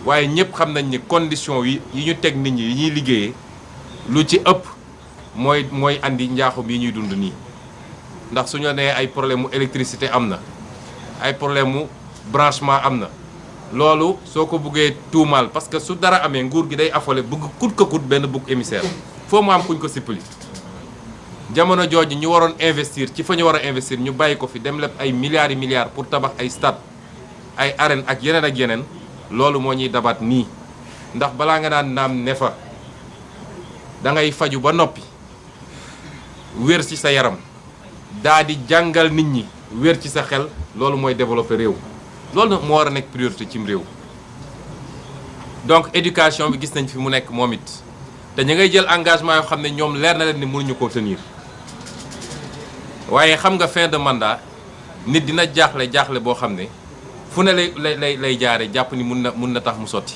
S7: waaye ñëpp xam nañ ni condition yi ñu teg nit ñi yi ñuy liggéeyee lu ci ëpp mooy andi njaaxum yi ñuy dund nii ndax suñu nee ay problème mu électricité am na ay problème mu branchement am na loolu soo ko buggee tuumaal parce que su dara amee nguur gi day affolé bëgg kut ka kut benn bouc émissaire foo mu am kuñ ko sippali jamono jooju ñu waroon investir ci fa ñu war a investir ñu bàyyi ko fi dem lépp ay milliards yi milliards pour tabax ay stade ay arène ak yeneen loolu moo ñuy dabaat nii ndax balaa nga naan naam ne fa da ngay faju ba noppi wér ci sa yaram daa di jàngal nit ñi wér ci sa xel loolu mooy développer réew loolu nag moo war a nekk priorité cim réew donc éducation bi gis nañ fi mu nekk moom it te ñu ngay jël engagement yoo xam ne ñoom leer na leen ni mënuñu koo tenir waaye xam nga fin de mandat nit dina jaaxle boo xam ne fu ne lay jaare jàpp ni mun na tax mu sotti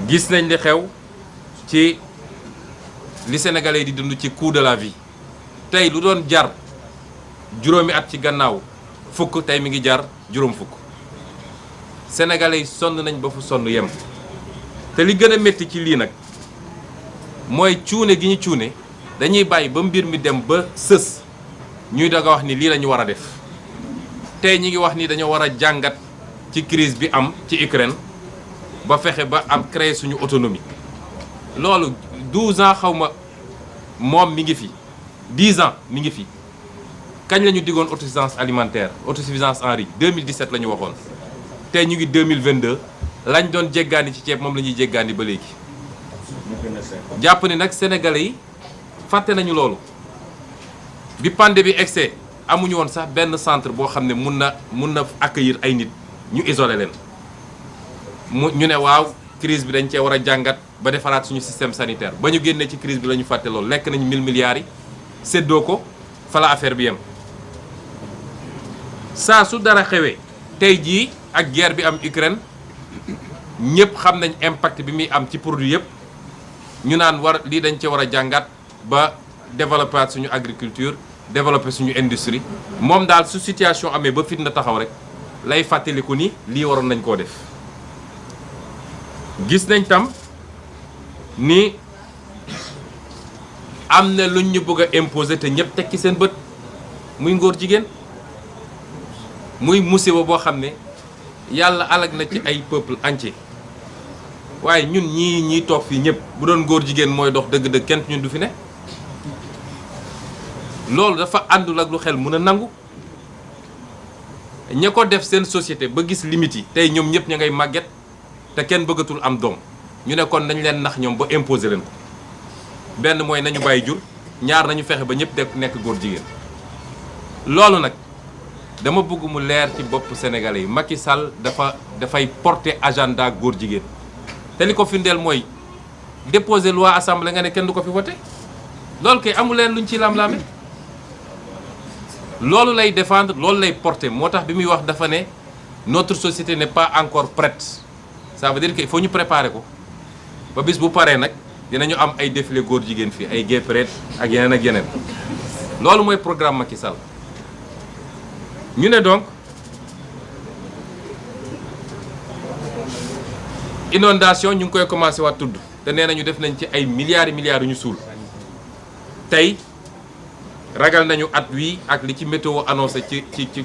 S7: gis nañ li xew ci li sénégalais di dund ci coût de la vie tey lu doon jar juróomi at ci gannaaw fukk tey mi ngi jar juróom fukk sénégalais yi sonn nañ ba fu sonn yem te li gën a métti ci lii nag mooy cuune gi ñu cuune dañuy bàyyi ba mbir mi dem ba sës ñuy doog a wax ni lii la ñu war a def tey ñi ngi wax ni dañoo war a jàngat ci crise bi am ci Ukraine ba fexe ba am créer suñu autonomie loolu 12 ans xaw ma moom mi ngi fi 10 ans mi ngi fi kañ la ñu diggoon autosuffisance alimentaire autosuffisance en riz 2017 la ñu waxoon tey ñu ngi 2022 lañ doon jéggaani ci ceeb moom la ñuy jéggaani ba léegi jàpp ni nag sénégalais yi fàtte nañu loolu bi pandémie bi excès amuñu woon sax benn centre boo xam ne mun na accueillir ay nit ñu isolé leen ñu ne waaw crise bi dañ cee war a jàngat ba defaraat suñu système sanitaire ba ñu génnee ci crise bi la ñu fàtte loolu lekk nañu 1000 milliards yi séddoo ko fa la affaire bi yem saa su dara xewee tey jii ak guerre bi am Ukraine ñëpp xam nañ impact bi muy am ci produit yëpp ñu naan war lii dañ cee war a jàngat ba développer suñu agriculture développer suñu industrie moom daal su situation amee ba fitna taxaw rek lay fàttaliku ni lii waroon nañ koo def gis nañ tam ni am na luñ ñu bëgg a imposer te ñëpp teg ci seen bët muy ngóor jigéen muy musiba boo xam ne yàlla alag na ci ay peuple entier waaye ñun ñii toog fii ñëpp bu doon ngóor jigéen mooy dox dëgg-dëgg kenn ñun du fi ne loolu dafa àndul ak lu xel mën a nangu ña ko def seen société ba gis limite yi tey ñoom ñëpp ña ngay màgget te kenn bëggatul am doom ñu ne kon nañ leen nax ñoom ba imposer leen ko benn mooy nañu bàyyi jur ñaar nañu fexe ba ñëpp nekk góor jigéen loolu nag dama bëgg mu leer ci bopp sénégalais yi Macky Sall dafay porter agenda góor jigéen te li ko firndeel mooy déposer loi assemblée nga ne kenn du ko fi voté loolu kay amu leen luñ ci lam-laame loolu lay défendre loolu lay porter moo tax bi muy wax dafa ne notre société n'est pas encore prête ça veut dire que il faut ñu préparer ko ba bis bu paree nag dinañu am ay défilé góor jigéen fii ay gay parade ak yeneen ak yeneen loolu mooy programme Macky Sall ñu ne donc inondation ñu ngi koy commencé waat tudd te nee nañu def nañ ci ay milliards yu ñu suul tey ragal nañu at wi ak li ci météo annoncé ci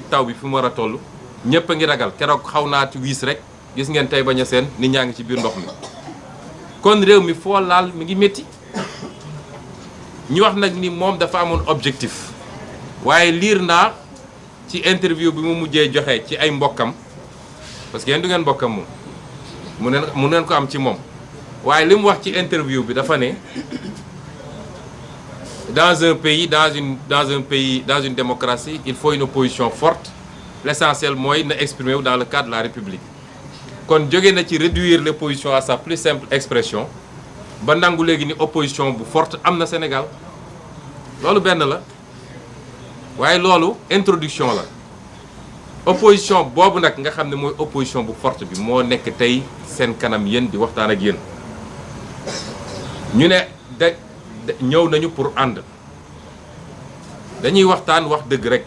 S7: taw bi fi mu war a toll ñëpp a ngi ragal keroog xaw naa ci wiis rek gis ngeen tey bañ a seen nit ñaa ngi ci biir ndox mi kon réew mi foo laal mi ngi métti ñu wax nag ni moom dafa amoon objectif waaye liir naa ci interview bi mu mujjee joxe ci ay mbokkam parce que yéen du ngeen mbokkam moom mu neen ko am ci moom waaye li mu wax ci interview bi dafa ne dans un pays dans une démocratie il faut une opposition forte l'essentiel mooy na exprimer wu dans le cadre de la République kon jóge na ci réduire l'opposition à sa plus simple expression ba nangu léegi ni opposition bu forte am na Sénégal loolu benn la waaye loolu introduction la opposition boobu nag nga xam ne mooy opposition bu forte bi moo nekk tey seen kanam yéen di waxtaan ak yéen ñu ne ñëw nañu pour ànd dañuy waxtaan wax dëgg rek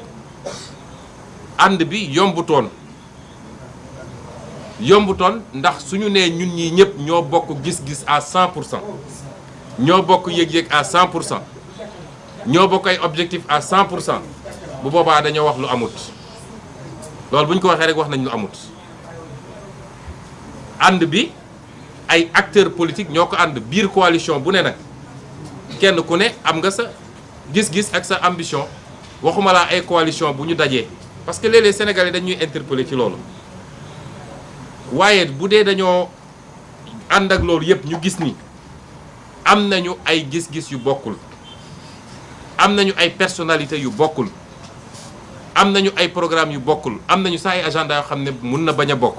S7: ànd bi yombutoon ndax suñu nee ñun ñii ñëpp ñoo bokk gis-gis à 100% ñoo bokk yëg-yëg à 100% ñoo bokk ay objectif à 100% bu boobaa dañoo wax lu amut loolu bu ñu ko waxee rek wax nañ lu amut ànd bi ay acteurs politiques ñoo ko ànd biir coalition bu ne nag kenn ku ne am nga sa gis-gis ak sa ambition waxuma laa ay coalition bu ñu dajee parce que léeg-léeg Sénégalais dañuy interpeller ci loolu waaye bu dee dañoo ànd ak loolu yëpp ñu gis ni am nañu ay gis-gis yu bokkul am nañu ay personnalités yu bokkul am nañu ay programme yu bokkul am nañu sax ay agenda yoo xam ne mun na bañ a bokk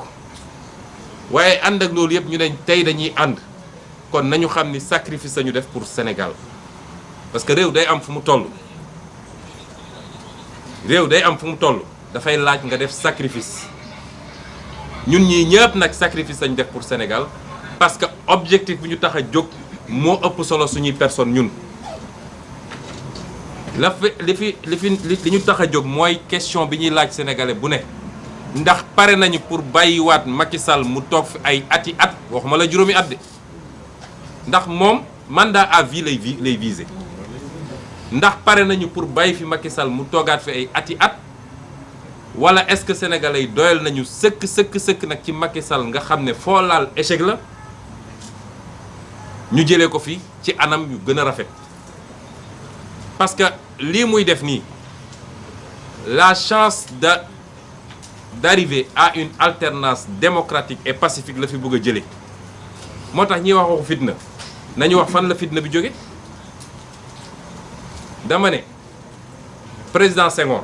S7: waaye ànd ak loolu yëpp ñu ne tey dañuy ànd kon nañu xam ni sacrifice lañu def pour Sénégal parce que réew day am fu mu toll dafay laaj nga def sacrifice ñun ñii ñëpp nag sacrifice lañu def pour Sénégal parce que objectif bi ñu tax a jóg moo ëpp solo suñuy personne ñun li ñu tax a jóg mooy question bi ñuy laaj sénégalais bu ne ndax pare nañu pour bàyyiwaat Macky Sall mu toog fi ay ati at waxuma la juróomi at de ndax moom mandat à vie lay viser ndax pare nañu pour bàyyi fi Macky Sall mu toogaat fi ay ati at wala est-ce que sénégalais yi doyal nañu sëkk nag ci Macky Sall nga xam ne foo laal échec la ñu jëlee ko fi ci anam yu gën a rafet parce que lii muy def nii la chance d'arriver à une alternance démocratique et pacifique la fi bëgg a jëlee moo tax ñiy wax waxu fitna nañu wax fan la fitna bi jóge dama ne président Senghor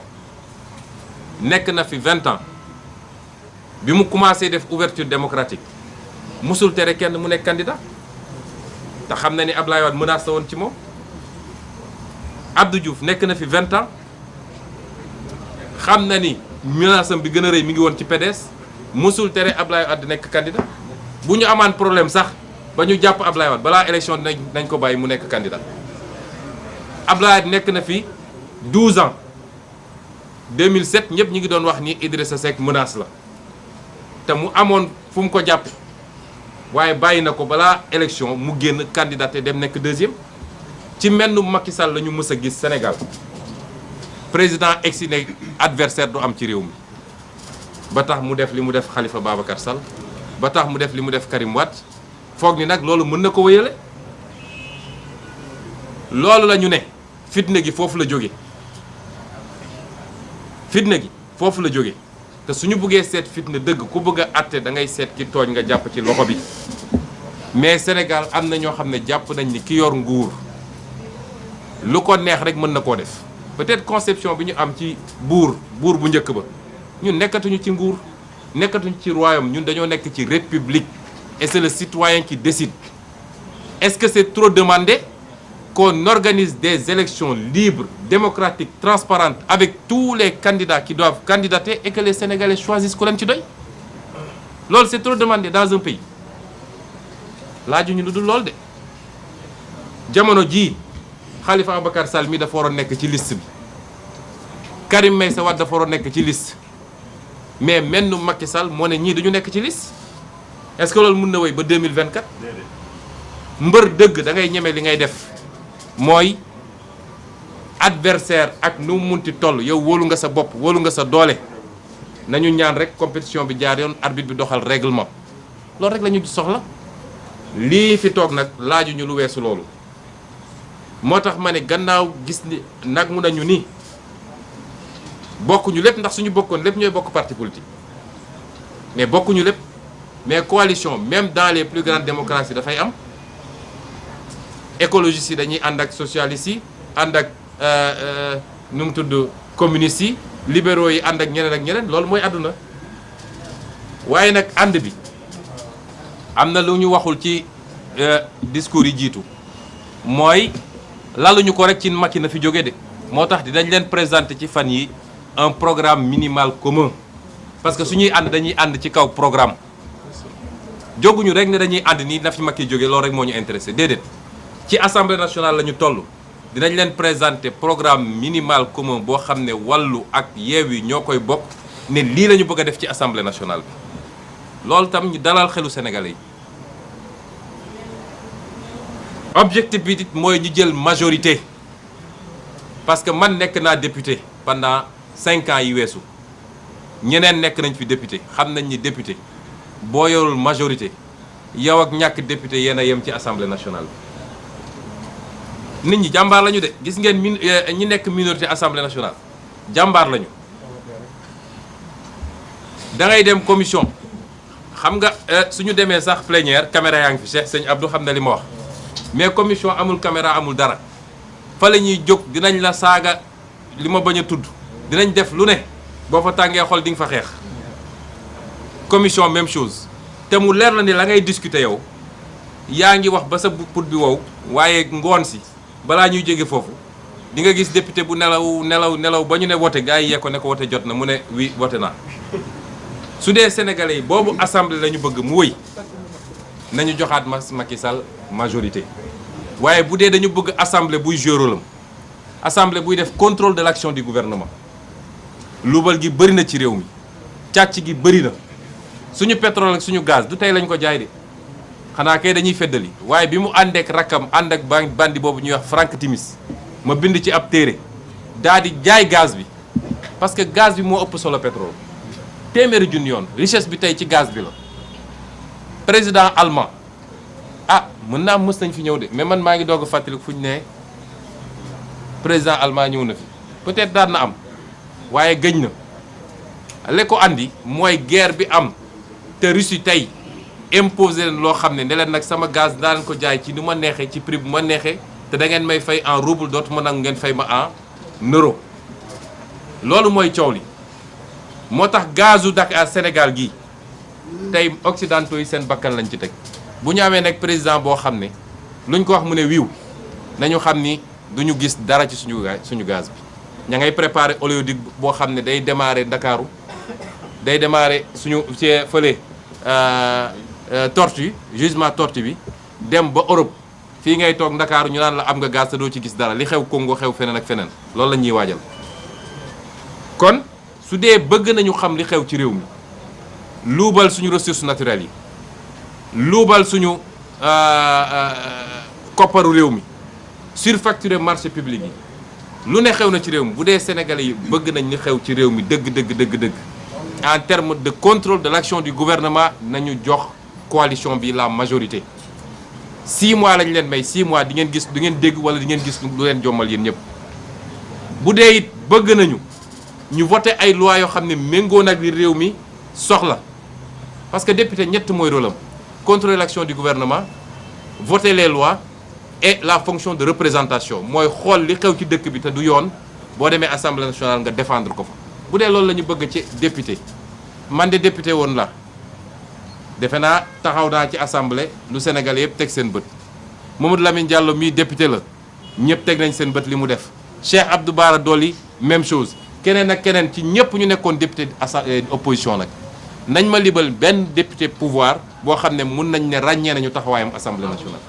S7: nekk na fi 20 ans bi mu commencé def ouverture démocratique musul tere kenn mu nekk candidat te xam na ni Ablaye Wade menace la woon ci moom. Abdou Diouf nekk na fi 20 ans xam na ni menace am bi gën a rëy mi ngi woon ci PDS musul tere Ablaye Wade nekk candidat bu ñu amaan problème sax ba ñu jàpp Ablaye Wade balaa élection nañ ko bàyyi mu nekk candidat Ablaye Wade nekk na fi 12 ans 2007 ñëpp ñi ngi doon wax ni Idrissa Seck menace la te mu amoon fu mu ko jàppe waaye bàyyi na ko balaa élection mu génn candidaté dem nekk deuxième ci menn Macky Sall la ñu mës a gis Sénégal président egsi ne adversaire du am ci réew mi ba tax mu def li mu def Khalifa Babacar Sall ba tax mu def li mu def Karim Wade foog ni nag loolu mën na ko wéyale loolu la ñu ne fitna gi foofu la jóge fitna gi foofu la jóge te suñu buggee seet fitna dëgg ku bëgg a àtte da ngay seet ki tooñ nga jàpp ci loxo bi mais Sénégal am na ñoo xam ne jàpp nañ ni ki yor nguur lu ko neex rek mën na koo def peut-être conception bi ñu am ci buur bu njëkk ba ñun nekkatuñu ci nguur nekkatuñu ci royaume ñun dañoo nekk ci république et c'est le citoyen qui décide. Est-ce que c'est trop demandé qu'on organise des élections libres, démocratiques, transparentes avec tous les candidats qui doivent candidater et que les Sénégalais choisissent ku leen ci doy loolu c'est trop demandé dans un pays laajuñu lu dul loolu de jamono jii Khalifa Ababacar Sall mi dafa waroon nekk ci liste bi Karim Meïssa Wade dafa waroon nekk ci liste mais menn Macky Sall moo ne ñii duñu nekk ci liste est-ce que loolu mën na wéy ba 2024 mbër dëgg da ngay ñeme li ngay def mooy adversaire ak nu mu munti toll yow wóolu nga sa bopp wóolu nga sa doole nañu ñaan rek compétition bi jaar yoon arbitre bi doxal règlement loolu rek la ñu soxla lii fi toog nag laajuñu lu weesu loolu moo tax ma ne gannaaw gis ni nag mu nañu ni bokkuñu lépp ndax suñu bokkoon lépp ñooy bokk parti politique mais bokkuñu lépp mais coalition même dans les plus grandes démocraties dafay am écologistes yi dañuy ànd ak socialistes yi ànd ak nu mu tudd communistes yi libéraux yi ànd ak ñeneen loolu mooy àdduna waaye nag ànd bi am na lu ñu waxul ci discours yi jiitu mooy laluñu ko rek ci Macky na fi jóge de moo tax dinañ leen présenter ci fan yi un programme minimal commun parce que suñuy ànd dañuy ànd ci kaw programme jóguñu rek ne dañuy ànd nii na fi Macky jóge loolu rek moo ñu intéressé déedéet ci assemblée nationale la ñu toll dinañ leen présenter programme minimal commun boo xam ne wàllu ak Yewwi ñoo koy bokk ne lii la ñu bëgg a def ci assemblée nationale bi loolu tam ñu dalal xelu sénégalais yi objectif bi it mooy ñu jël majorité parce que man nekk naa député pendant 5 ans yi weesu ñeneen nekk nañ fi député xam nañ ni député boo yorul majorité yow ak ñàkk député yéen a yem ci assemblée nationale bi nit ñi jàmbaar lañu de gis ngeen ñi nekk minorité assemblée nationale jàmbaar lañu da ngay dem commission xam nga suñu demee sax plénière caméra yaa ngi fi Cheikh Sëñ Abdou xam na li ma wax mais commission amul caméra amul dara fa la ñuy jóg dinañ la saaga li ma bañ a tudd dinañ def lu ne boo fa tàngee xol di nga fa xeex commission même chose te mu leer la ni la ngay discuter yow yaa ngi wax ba sa put bi wow waaye ngoon si balaa ñuy jóge foofu di nga gis député bu nelaw ba ñu ne wote gars yi yee ko ne ko wote jot na mu ne oui wote naa su dee sénégalais yi boobu assemblée la ñu bëgg mu wëy nañu joxaat Macky Sall majorité waaye bu dee dañu bëgg assemblée buy jouer rôle am assemblée buy def contrôle de l'action du gouvernement luubal gi bëri na ci réew mi càcc gi bëri na suñu pétrole ak suñu gaz du tey lañ ko jaay de xanaa kay dañuy feddali waaye bi mu àndeek rakkam ànd ak bandi boobu ñuy wax Frank Timis ma bind ci ab téere daa di jaay gaz bi parce que gaz bi moo ëpp solo pétrole téeméeri junni yoon richesse bi tey ci gaz bi la président allemand mën naa mës nañ fi ñëw de mais man maa ngi doog a fàttaliku fu ñu ne président allemand ñëw na fi peut-être daan na am waaye gëj na li ko andi mooy guerre bi am te Russie tey imposé leen loo xam ne leen nag sama gaz daa leen ko jaay ci ni ma neexee ci prix bu ma neexee te da ngeen may fay en rouble dootuma nangu ngeen fay ma en euro loolu mooy coow li moo tax gazu Dakar Sénégal gi tey occidentaux yi seen bakkan lañ ci teg bu ñu amee nag président boo xam ne luñ ko wax mu ne wiiw nañu xam ni duñu gis dara ci suñu gaz bi ña ngay préparer oléoduc boo xam ne day démarrer Ndakaaru day démarrer suñu ci fële Tortue jugement Tortue bi dem ba Europe fii ngay toog Ndakaaru ñu naan la am nga gaz te doo ci gis dara li xew Congo xew feneen ak feneen loolu la ñuy waajal kon su dee bëgg nañu xam li xew ci réew mi luubal suñu ressources naturelles yi luubal suñu kopparu réew mi surfacturer marché public yi lu ne xew na ci réew mi bu dee sénégalais yi bëgg nañ li xew ci réew mi dëgg en termes de contrôle de l'action du gouvernement nañu jox coalition bi la majorité 6 mois lañ leen may 6 mois di ngeen gis du ngeen dégg wala di ngeen gis lu leen jommal yéen ñëpp bu dee it bëgg nañu ñu voté ay loi yoo xam ne méngoo nag li réew mi soxla parce que député ñett mooy rôle am contrôler l'action du gouvernement voter les lois et la fonction de représentation mooy xool li xew ci dëkk bi te du yoon boo demee assemblée nationale nga défendre ko fa bu dee loolu la ñu bëgg ci député man de député woon la defe naa taxaw naa ci assemblée lu Sénégal yëpp teg seen bët Mamadou Lamine Diallo mii député la ñëpp teg nañ seen bët li mu def Cheikh Abdou Bara Dolly même chose keneen ak keneen ci ñëpp ñu nekkoon député opposition nag nañ ma libal benn député pouvoir boo xam ne mun nañ ne ràññee nañu taxawaayam assemblée nationale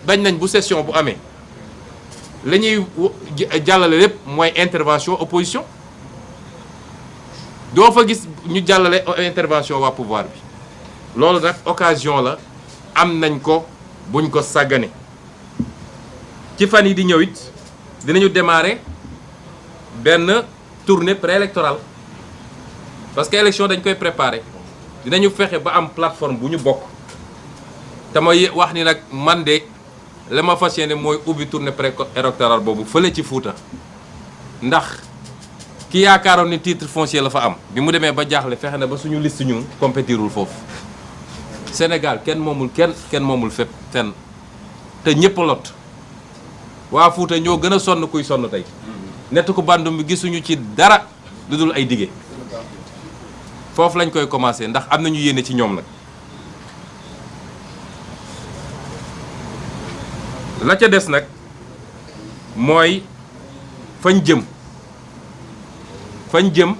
S7: bañ nañ bu session bu amee la ñuy jàllale lépp mooy intervention opposition doo fa gis ñu jàllale intervention waa pouvoir bi loolu nag occasion la am nañ ko buñ ko sàggane ci fan yi di ñëw it dinañu démarrer benn tournée préélectorale parce que élection dañ koy préparer dinañu fexe ba am plateforme bu ñu bokk te may wax ni nag man de la ma fas yéene mooy ubbi tournée préélectorale boobu fële ci Fuuta ndax ki yaakaaroon ni titre foncier la fa am bi mu demee ba jaaxle fexe na ba suñu liste ñun compétirul foofu Sénégal kenn moomul fépp fenn te ñëpp lot waa Fuuta ñoo gën a sonn kuy sonn tey nett ko bandum bi gisuñu ci dara lu dul ay dige foofu lañ koy commencer ndax am nañu yéene ci ñoom nag la ca des nag mooy fañ jëm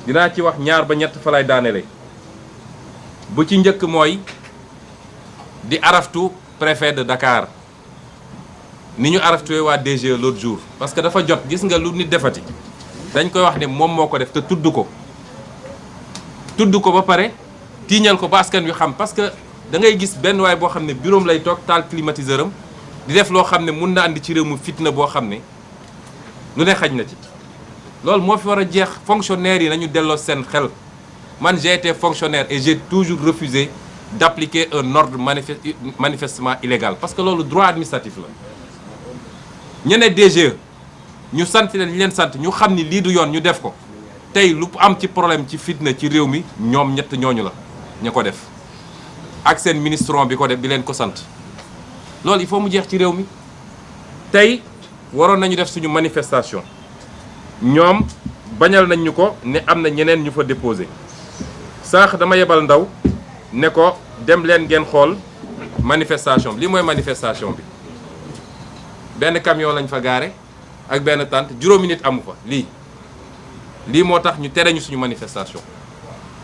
S7: dinaa ci wax ñaar ba ñett fa lay daanele bu ci njëkk mooy di araftu préfet de Dakar ni ñu araftuwee waa DGE l'autre jour parce que dafa jot gis nga lu nit defati dañ koy wax ne moom moo ko def te tudd ko ba pare tiiñal ko ba askan wi xam parce que da ngay gis benn waay boo xam ne bureau lay toog taal climatiseur am di def loo xam ne mun na andi ci réew mu fitna boo xam ne lu ne xaj na ci loolu moo fi war a jeex fonctionnaires yi nañu delloo seen xel man j'ai été fonctionnaire et j'ai toujours refusé d'appliquer un ordre manifestement illégal parce que loolu droit administratif la ñene DGE ñu sant leen sant ñu xam ni lii du yoon ñu def ko tey lu am ci problème ci fitna ci réew mi ñoom ñett ñooñu la ña ko def ak seen ministron bi ko def bi leen ko sant loolu il faut mu jeex ci réew mi tey waroon nañu def suñu manifestation ñoom bañal nañ ñu ko ne am na ñeneen ñu fa déposé sànq dama yebal ndaw ne ko dem leen ngeen xool manifestation bi lii mooy manifestation bi benn camion lañ fa gaare ak benn tente juróomi nit amu fa lii moo tax ñu tere ñu suñu manifestation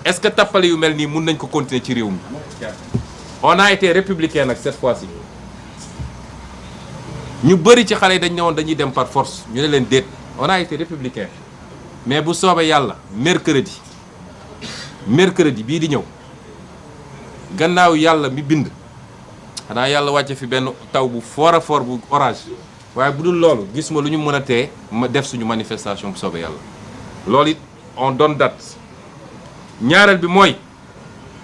S7: est-ce que tappale yu mel nii mun nañ ko continuer ci réew mi on a été républicain nag cette fois-ci ñu bëri ci xale yi dañ ne woon dañuy dem par force ñu ne leen déet on a été républicain mais bu soobee yàlla mercredi bii di ñëw gannaaw yàlla mi bind xanaa yàlla wàcce fi benn taw bu fort a fort bu orage waaye bu dul loolu gis ma lu ñu mën a tee ma def suñu manifestation bu soobee yàlla loolu it on donne date ñaareel bi mooy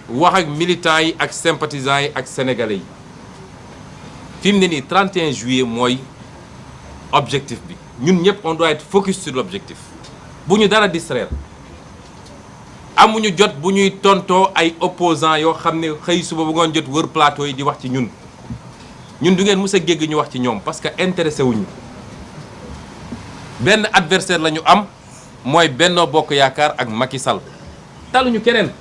S7: wax ak militants yi ak sympathisants yi ak sénégalais yi fi mu ne nii 31 juillet mooy objectif bi ñun ñëpp on doit être focus sur l'objectif bu ñu dara distraire amuñu jot bu ñuy tontoo ay opposants yoo xam ne xëy suba bu ngoon jot wër plateau yi di wax ci ñun du ngeen mës a gégg ñu wax ci ñoom parce que intéressé wuñu benn adversaire la ñu am mooy Benno Bokk Yaakaar ak Macky Sall taluñu keneen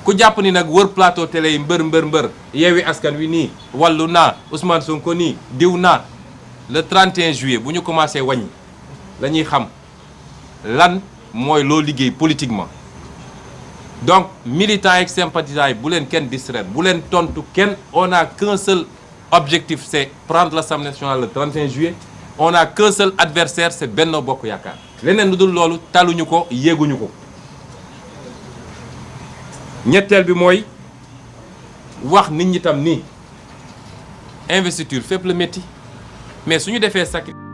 S7: ku jàpp ni nag wër plateau télé yi mbër Yewwi Askan Wi nii wàllu naa Ousmane Sonko nii diw naa le 31 juillet bu ñu commencé wàññi la ñuy xam lan mooy loo liggéey politiquement donc militants et sympathisants yi bu leen kenn distraire bu leen tontu kenn. On n'a qu'un seul objectif, c'est prendre l'Assemblée nationale le 31 juillet. On n'a qu'un seul adversaire, c'est Benno Bokk Yaakaar. leneen lu dul loolu taluñu ko yéeguñu ko. ñetteel bi mooy wax nit ñi tam nii investiture fépp la métti mais suñu defee sacrifice